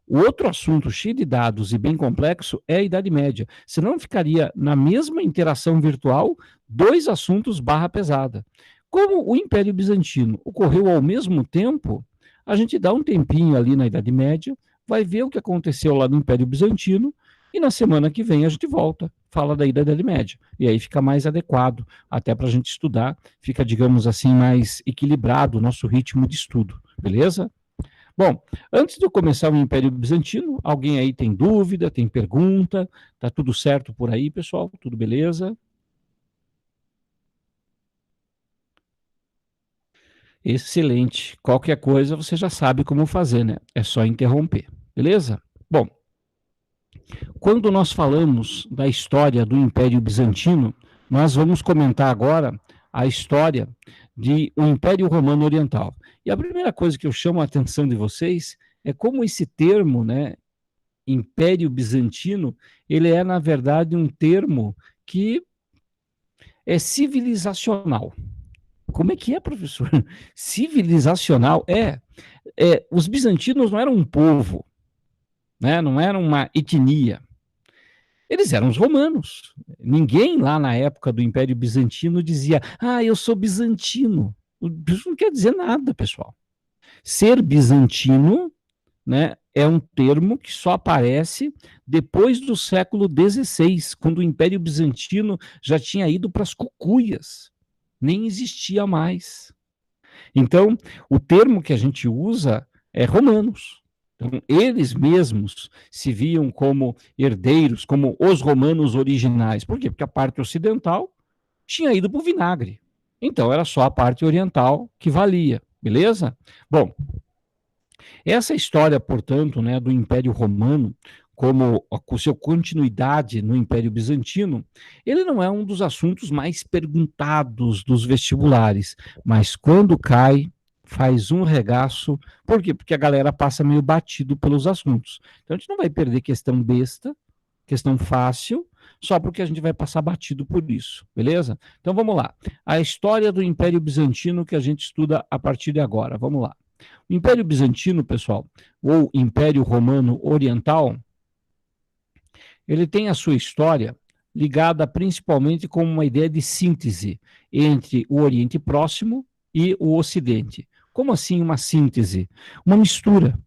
O outro assunto cheio de dados e bem complexo é a Idade Média. Senão ficaria na mesma interação virtual 2 assuntos barra pesada. Como o Império Bizantino ocorreu ao mesmo tempo, a gente dá um tempinho ali na Idade Média, vai ver o que aconteceu lá no Império Bizantino, e na semana que vem a gente volta, fala daí da Idade Média. E aí fica mais adequado, até para a gente estudar, fica, digamos assim, mais equilibrado o nosso ritmo de estudo, beleza? Bom, antes de eu começar o Império Bizantino, alguém aí tem dúvida, tem pergunta? Tá tudo certo por aí, pessoal? Tudo beleza? Excelente. Qualquer coisa você já sabe como fazer, né? É só interromper, beleza? Bom, quando nós falamos da história do Império Bizantino, nós vamos comentar agora a história de o Império Romano Oriental. E a primeira coisa que eu chamo a atenção de vocês é como esse termo, né, Império Bizantino, ele é, na verdade, um termo que é civilizacional. Como é que é, professor? Civilizacional? Os bizantinos não eram um povo, né? Não eram uma etnia. Eles eram os romanos. Ninguém lá na época do Império Bizantino dizia, eu sou bizantino. Isso não quer dizer nada, pessoal. Ser bizantino, né, é um termo que só aparece depois do século XVI, quando o Império Bizantino já tinha ido para as cucuias. Nem existia mais. Então, o termo que a gente usa é romanos. Então, eles mesmos se viam como herdeiros, como os romanos originais. Por quê? Porque a parte ocidental tinha ido para o vinagre. Então, era só a parte oriental que valia, beleza? Bom, essa história, portanto, né, do Império Romano, como a sua continuidade no Império Bizantino, ele não é um dos assuntos mais perguntados dos vestibulares, mas quando cai, faz um regaço. Por quê? Porque a galera passa meio batido pelos assuntos. Então a gente não vai perder questão besta, questão fácil, só porque a gente vai passar batido por isso, beleza? Então vamos lá. A história do Império Bizantino que a gente estuda a partir de agora. Vamos lá. O Império Bizantino, pessoal, ou Império Romano Oriental, ele tem a sua história ligada principalmente com uma ideia de síntese entre o Oriente Próximo e o Ocidente. Como assim uma síntese? Uma mistura.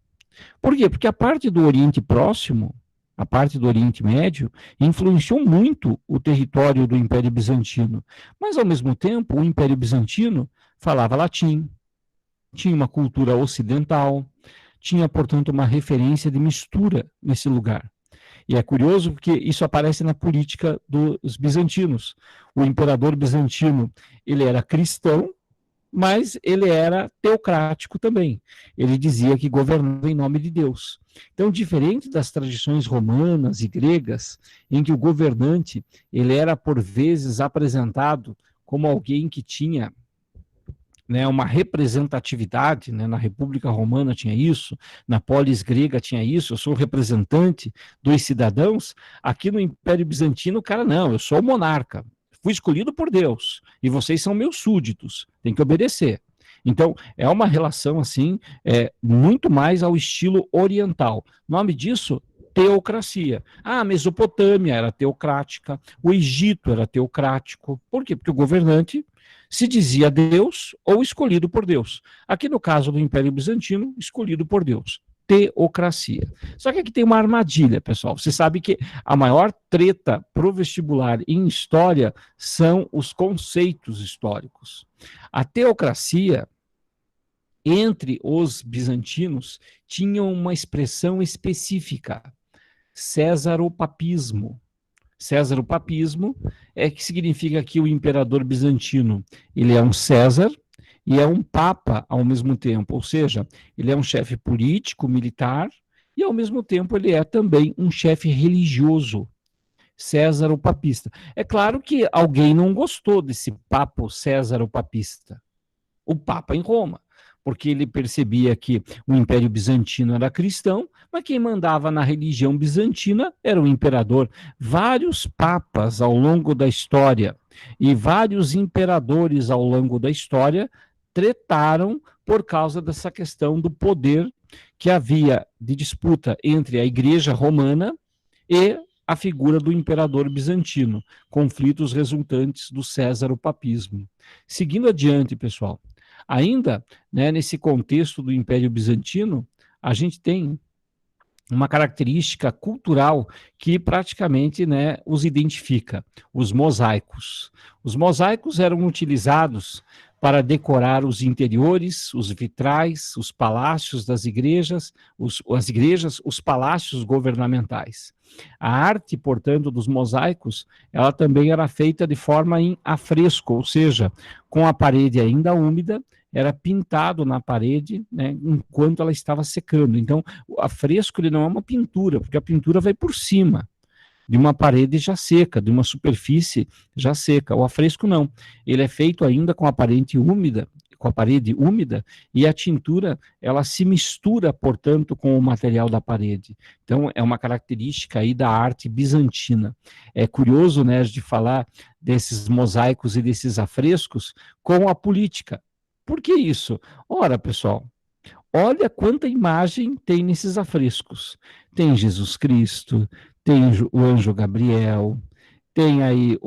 Por quê? Porque a parte do Oriente Próximo, a parte do Oriente Médio, influenciou muito o território do Império Bizantino. Mas, ao mesmo tempo, o Império Bizantino falava latim, tinha uma cultura ocidental, tinha, portanto, uma referência de mistura nesse lugar. E é curioso porque isso aparece na política dos bizantinos. O imperador bizantino, ele era cristão, mas ele era teocrático também. Ele dizia que governava em nome de Deus. Então, diferente das tradições romanas e gregas, em que o governante, ele era por vezes apresentado como alguém que tinha, né, uma representatividade, né, na República Romana tinha isso, na polis grega tinha isso, eu sou representante dos cidadãos. Aqui no Império Bizantino, o cara, não, eu sou o monarca, fui escolhido por Deus, e vocês são meus súditos, tem que obedecer. Então, é uma relação, assim, muito mais ao estilo oriental. O nome disso, teocracia. A Mesopotâmia era teocrática, o Egito era teocrático. Por quê? Porque o governante se dizia Deus ou escolhido por Deus. Aqui no caso do Império Bizantino, escolhido por Deus. Teocracia. Só que aqui tem uma armadilha, pessoal. Você sabe que a maior treta pro vestibular em história são os conceitos históricos. A teocracia, entre os bizantinos, tinha uma expressão específica: césaropapismo. Césaropapismo é que significa que o imperador bizantino, ele é um César e é um papa ao mesmo tempo, ou seja, ele é um chefe político, militar, e ao mesmo tempo ele é também um chefe religioso, Césaropapista. É claro que alguém não gostou desse papo Césaropapista, o papa em Roma, porque ele percebia que o Império Bizantino era cristão, mas quem mandava na religião bizantina era o imperador. Vários papas ao longo da história e vários imperadores ao longo da história tretaram por causa dessa questão do poder que havia de disputa entre a Igreja Romana e a figura do imperador bizantino, conflitos resultantes do césaropapismo. Seguindo adiante, pessoal, ainda, né, nesse contexto do Império Bizantino, a gente tem uma característica cultural que praticamente, né, os identifica, os mosaicos. Os mosaicos eram utilizados para decorar os interiores, os vitrais, os palácios das igrejas, os palácios governamentais. A arte, portanto, dos mosaicos, ela também era feita de forma em afresco, ou seja, com a parede ainda úmida, era pintado na parede, né, enquanto ela estava secando. Então, o afresco ele não é uma pintura, porque a pintura vai por cima de uma parede já seca, de uma superfície já seca. O afresco não, ele é feito ainda com a parede úmida, e a tintura ela se mistura, portanto, com o material da parede. Então, é uma característica aí da arte bizantina. É curioso, né, de falar desses mosaicos e desses afrescos com a política. Por que isso? Ora, pessoal, olha quanta imagem tem nesses afrescos. Tem Jesus Cristo, tem o anjo Gabriel, tem aí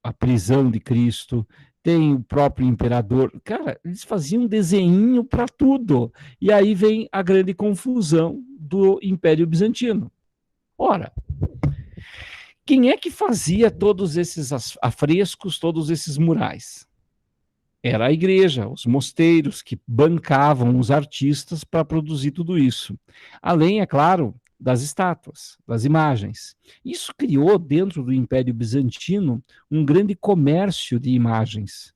a prisão de Cristo, tem o próprio imperador. Cara, eles faziam desenho para tudo. E aí vem a grande confusão do Império Bizantino. Ora, quem é que fazia todos esses afrescos, todos esses murais? Era a igreja, os mosteiros que bancavam os artistas para produzir tudo isso. Além, é claro, das estátuas, das imagens. Isso criou, dentro do Império Bizantino, um grande comércio de imagens.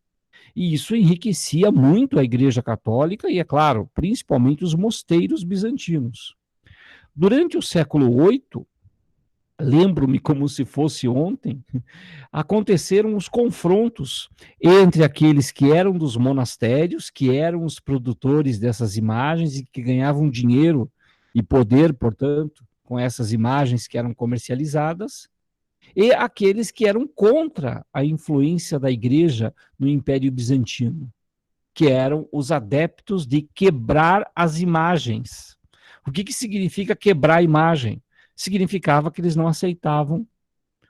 E isso enriquecia muito a Igreja Católica e, é claro, principalmente os mosteiros bizantinos. Durante o século VIII, lembro-me como se fosse ontem, aconteceram os confrontos entre aqueles que eram dos monastérios, que eram os produtores dessas imagens e que ganhavam dinheiro e poder, portanto, com essas imagens que eram comercializadas, e aqueles que eram contra a influência da igreja no Império Bizantino, que eram os adeptos de quebrar as imagens. O que significa quebrar a imagem? Significava que eles não aceitavam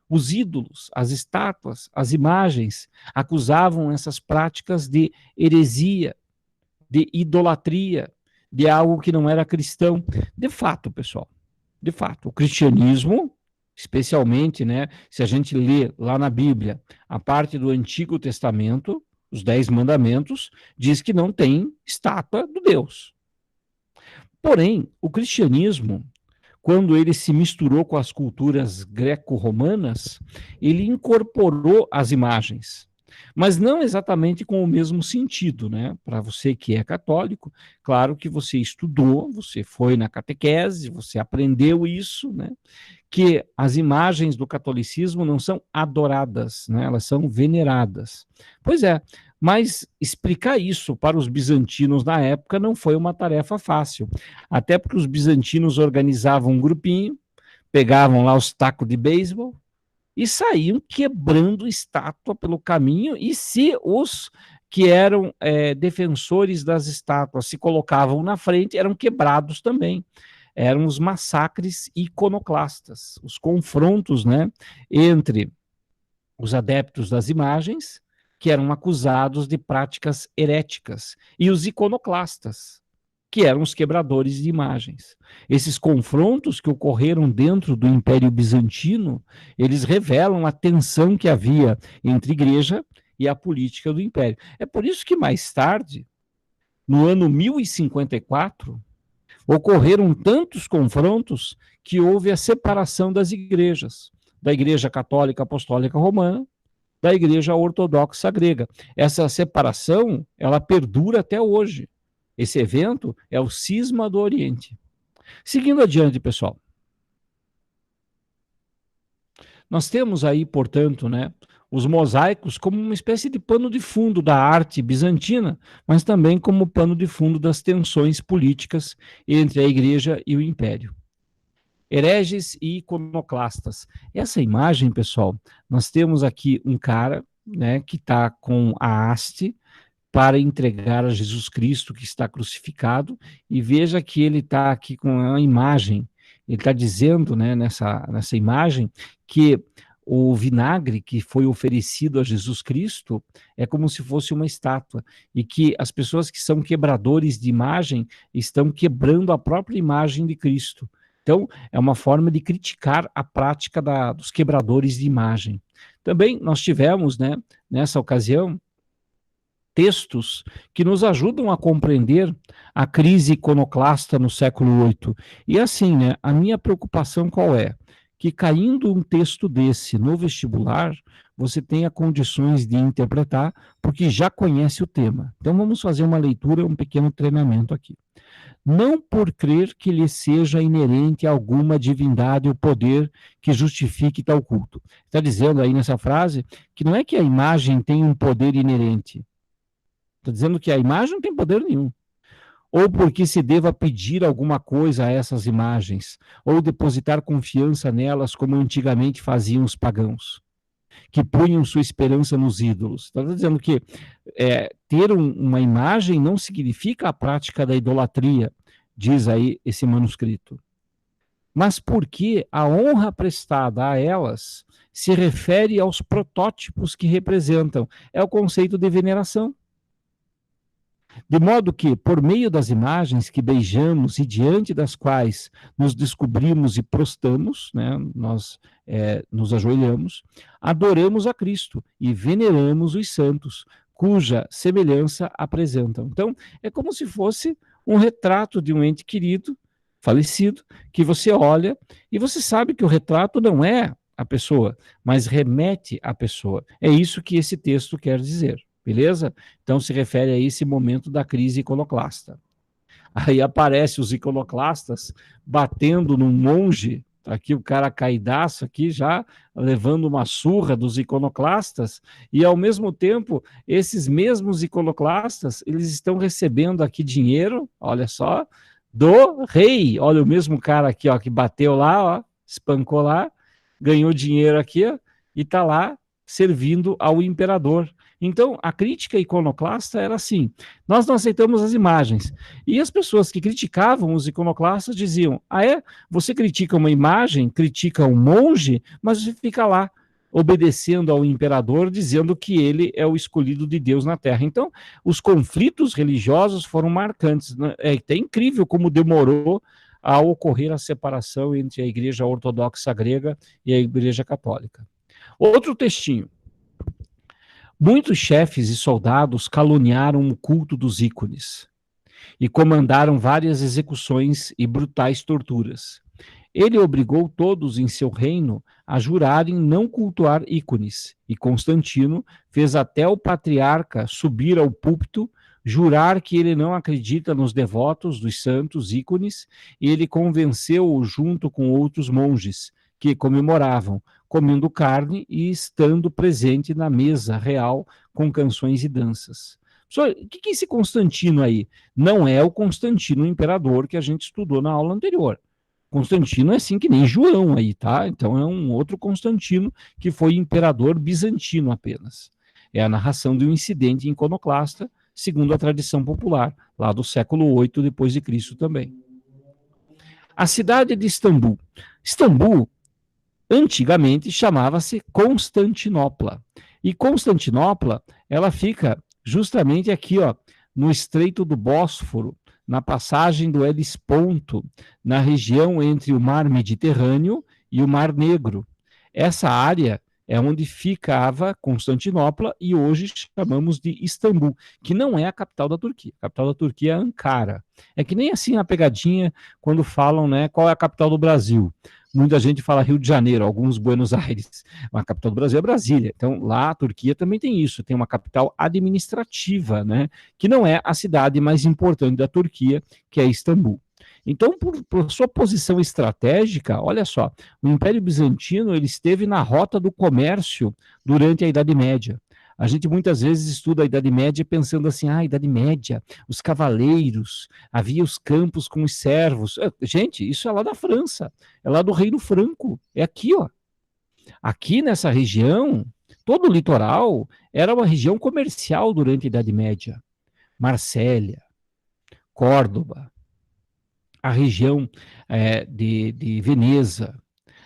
os ídolos, as estátuas, as imagens, acusavam essas práticas de heresia, de idolatria, de algo que não era cristão. De fato, pessoal, de fato, o cristianismo, especialmente, né, se a gente lê lá na Bíblia a parte do Antigo Testamento, os 10 mandamentos, diz que não tem estátua do Deus. Porém, o cristianismo, quando ele se misturou com as culturas greco-romanas, ele incorporou as imagens, mas não exatamente com o mesmo sentido, né? Para você que é católico, claro que você estudou, você foi na catequese, você aprendeu isso, né? Que as imagens do catolicismo não são adoradas, né? Elas são veneradas. Pois é, mas explicar isso para os bizantinos na época não foi uma tarefa fácil, até porque os bizantinos organizavam um grupinho, pegavam lá os tacos de beisebol e saíam quebrando estátua pelo caminho, e se os que eram defensores das estátuas se colocavam na frente, eram quebrados também. Eram os massacres iconoclastas, os confrontos, né, entre os adeptos das imagens, que eram acusados de práticas heréticas, e os iconoclastas, que eram os quebradores de imagens. Esses confrontos que ocorreram dentro do Império Bizantino, eles revelam a tensão que havia entre a igreja e a política do Império. É por isso que mais tarde, no ano 1054, ocorreram tantos confrontos que houve a separação das igrejas, da Igreja Católica Apostólica Romana, da Igreja Ortodoxa Grega. Essa separação, ela perdura até hoje. Esse evento é o Cisma do Oriente. Seguindo adiante, pessoal. Nós temos aí, portanto, né, os mosaicos como uma espécie de pano de fundo da arte bizantina, mas também como pano de fundo das tensões políticas entre a igreja e o império. Hereges e iconoclastas. Essa imagem, pessoal, nós temos aqui um cara, né, que está com a haste para entregar a Jesus Cristo que está crucificado, e veja que ele está aqui com uma imagem ele está dizendo, né, nessa imagem, que o vinagre que foi oferecido a Jesus Cristo é como se fosse uma estátua, e que as pessoas que são quebradores de imagem estão quebrando a própria imagem de Cristo. Então, é uma forma de criticar a prática dos quebradores de imagem. Também nós tivemos, né, nessa ocasião, textos que nos ajudam a compreender a crise iconoclasta no século VIII. E assim, né, a minha preocupação qual é? Que caindo um texto desse no vestibular, você tenha condições de interpretar, porque já conhece o tema. Então vamos fazer uma leitura, um pequeno treinamento aqui. Não por crer que lhe seja inerente alguma divindade ou poder que justifique tal culto. Está dizendo aí nessa frase que não é que a imagem tem um poder inerente, está dizendo que a imagem não tem poder nenhum. Ou porque se deva pedir alguma coisa a essas imagens, ou depositar confiança nelas, como antigamente faziam os pagãos, que punham sua esperança nos ídolos. Está dizendo que ter uma imagem não significa a prática da idolatria, diz aí esse manuscrito. Mas porque a honra prestada a elas se refere aos protótipos que representam. É o conceito de veneração. De modo que, por meio das imagens que beijamos e diante das quais nos descobrimos e prostamos, né, nós nos ajoelhamos, adoramos a Cristo e veneramos os santos, cuja semelhança apresentam. Então, é como se fosse um retrato de um ente querido, falecido, que você olha e você sabe que o retrato não é a pessoa, mas remete à pessoa. É isso que esse texto quer dizer. Beleza? Então se refere a esse momento da crise iconoclasta. Aí aparece os iconoclastas batendo num monge, aqui o cara caidaço aqui já levando uma surra dos iconoclastas, e ao mesmo tempo esses mesmos iconoclastas, eles estão recebendo aqui dinheiro, olha só, do rei. Olha o mesmo cara aqui, ó, que bateu lá, ó, espancou lá, ganhou dinheiro aqui, ó, e está lá servindo ao imperador. Então, a crítica iconoclasta era assim: nós não aceitamos as imagens. E as pessoas que criticavam os iconoclastas diziam: ah, é? Você critica uma imagem, critica um monge, mas você fica lá obedecendo ao imperador, dizendo que ele é o escolhido de Deus na Terra. Então, os conflitos religiosos foram marcantes. É até incrível como demorou a ocorrer a separação entre a Igreja Ortodoxa Grega e a Igreja Católica. Outro textinho. Muitos chefes e soldados caluniaram o culto dos ícones e comandaram várias execuções e brutais torturas. Ele obrigou todos em seu reino a jurarem não cultuar ícones, e Constantino fez até o patriarca subir ao púlpito, jurar que ele não acredita nos devotos dos santos ícones, e ele convenceu-o junto com outros monges, que comemoravam, comendo carne e estando presente na mesa real com canções e danças. O que é esse Constantino aí? Não é o Constantino imperador que a gente estudou na aula anterior. Constantino é assim que nem João aí, tá? Então é um outro Constantino que foi imperador bizantino apenas. É a narração de um incidente iconoclasta, segundo a tradição popular, lá do século VIII depois de Cristo também. A cidade de Istambul. Istambul antigamente chamava-se Constantinopla. E Constantinopla, ela fica justamente aqui, ó, no Estreito do Bósforo, na passagem do Helesponto, na região entre o Mar Mediterrâneo e o Mar Negro. Essa área é onde ficava Constantinopla e hoje chamamos de Istambul, que não é a capital da Turquia. A capital da Turquia é Ankara. É que nem assim a pegadinha quando falam, né, qual é a capital do Brasil. Muita gente fala Rio de Janeiro, alguns Buenos Aires. A capital do Brasil é Brasília. Então, lá a Turquia também tem isso, tem uma capital administrativa, né, que não é a cidade mais importante da Turquia, que é Istambul. Então, por sua posição estratégica, olha só, o Império Bizantino ele esteve na rota do comércio durante a Idade Média. A gente muitas vezes estuda a Idade Média pensando assim, Idade Média, os cavaleiros, havia os campos com os servos. Gente, isso é lá da França, é lá do Reino Franco, é aqui, ó. Aqui nessa região, todo o litoral era uma região comercial durante a Idade Média. Marsella, Córdoba, a região de Veneza,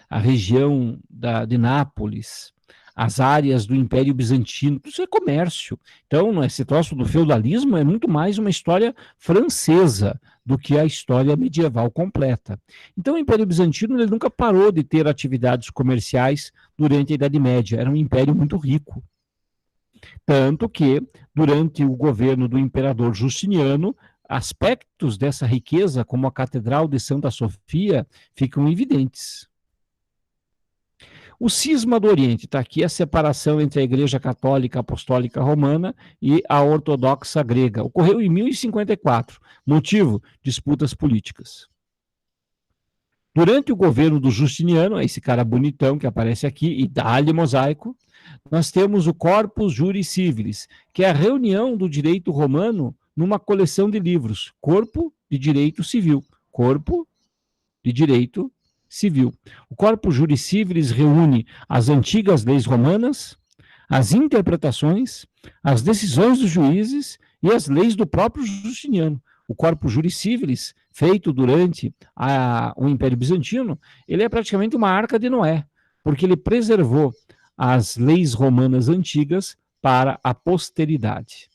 a região de Nápoles, as áreas do Império Bizantino, isso é comércio. Então, não é, esse troço do feudalismo é muito mais uma história francesa do que a história medieval completa. Então, o Império Bizantino ele nunca parou de ter atividades comerciais durante a Idade Média, era um império muito rico. Tanto que, durante o governo do imperador Justiniano, aspectos dessa riqueza, como a Catedral de Santa Sofia, ficam evidentes. O cisma do Oriente, está aqui a separação entre a Igreja Católica Apostólica Romana e a Ortodoxa Grega. Ocorreu em 1054. Motivo? Disputas políticas. Durante o governo do Justiniano, esse cara bonitão que aparece aqui, e dá-lhe mosaico, nós temos o Corpus Juris Civilis, que é a reunião do direito romano numa coleção de livros. Corpo de Direito Civil. Corpo de Direito Civil. O Corpus Juris Civilis reúne as antigas leis romanas, as interpretações, as decisões dos juízes e as leis do próprio Justiniano. O Corpus Juris Civilis, feito durante o Império Bizantino, ele é praticamente uma arca de Noé, porque ele preservou as leis romanas antigas para a posteridade.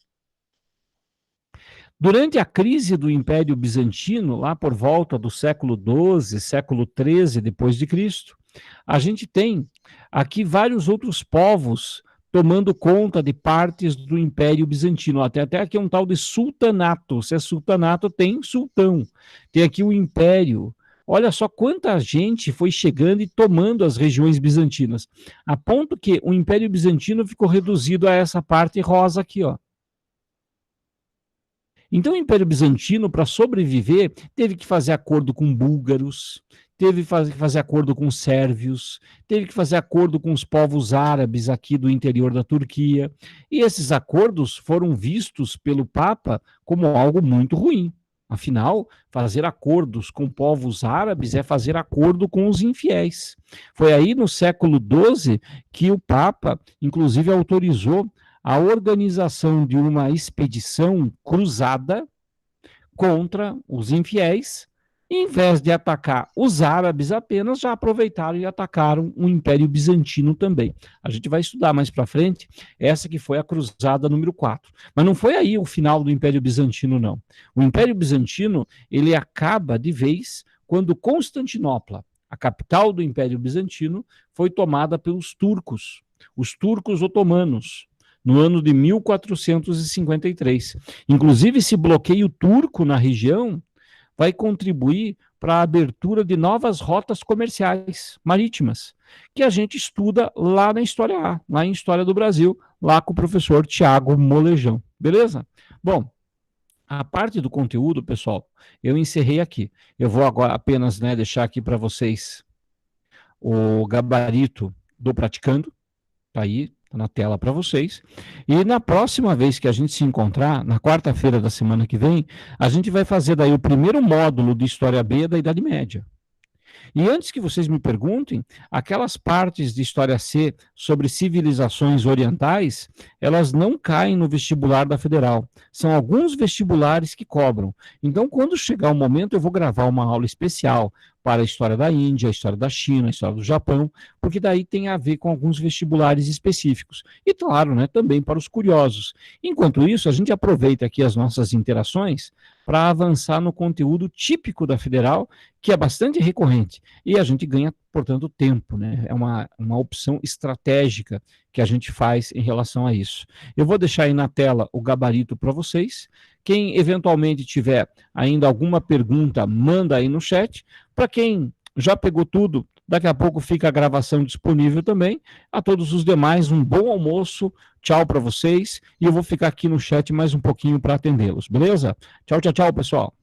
Durante a crise do Império Bizantino, lá por volta do século XII, século XIII depois de Cristo, a gente tem aqui vários outros povos tomando conta de partes do Império Bizantino. Até aqui um tal de sultanato. Se é sultanato, tem sultão. Tem aqui o Império. Olha só quanta gente foi chegando e tomando as regiões bizantinas, a ponto que o Império Bizantino ficou reduzido a essa parte rosa aqui, ó. Então o Império Bizantino, para sobreviver, teve que fazer acordo com búlgaros, teve que fazer acordo com sérvios, teve que fazer acordo com os povos árabes aqui do interior da Turquia, e esses acordos foram vistos pelo Papa como algo muito ruim. Afinal, fazer acordos com povos árabes é fazer acordo com os infiéis. Foi aí no século XII que o Papa, inclusive, autorizou a organização de uma expedição cruzada contra os infiéis. Em vez de atacar os árabes apenas, já aproveitaram e atacaram o Império Bizantino também. A gente vai estudar mais para frente essa que foi a cruzada número 4. Mas não foi aí o final do Império Bizantino, não. O Império Bizantino, ele acaba de vez quando Constantinopla, a capital do Império Bizantino, foi tomada pelos turcos, os turcos otomanos, no ano de 1453. Inclusive, esse bloqueio turco na região vai contribuir para a abertura de novas rotas comerciais marítimas, que a gente estuda lá na História A, lá em História do Brasil, lá com o professor Tiago Molejão. Beleza? Bom, a parte do conteúdo, pessoal, eu encerrei aqui. Eu vou agora apenas deixar aqui para vocês o gabarito do Praticando, tá aí, na tela para vocês. E na próxima vez que a gente se encontrar, na quarta-feira da semana que vem, a gente vai fazer daí o primeiro módulo de História B da Idade Média. E antes que vocês me perguntem, aquelas partes de História C sobre civilizações orientais, elas não caem no vestibular da Federal. São alguns vestibulares que cobram. Então, quando chegar o momento, eu vou gravar uma aula especial para a história da Índia, a história da China, a história do Japão, porque daí tem a ver com alguns vestibulares específicos. E, claro, também para os curiosos. Enquanto isso, a gente aproveita aqui as nossas interações para avançar no conteúdo típico da Federal, que é bastante recorrente. E a gente ganha, portanto, tempo, É uma opção estratégica que a gente faz em relação a isso. Eu vou deixar aí na tela o gabarito para vocês. Quem eventualmente tiver ainda alguma pergunta, manda aí no chat. Para quem já pegou tudo, daqui a pouco fica a gravação disponível também. A todos os demais, um bom almoço. Tchau para vocês. E eu vou ficar aqui no chat mais um pouquinho para atendê-los, beleza? Tchau, tchau, tchau, pessoal.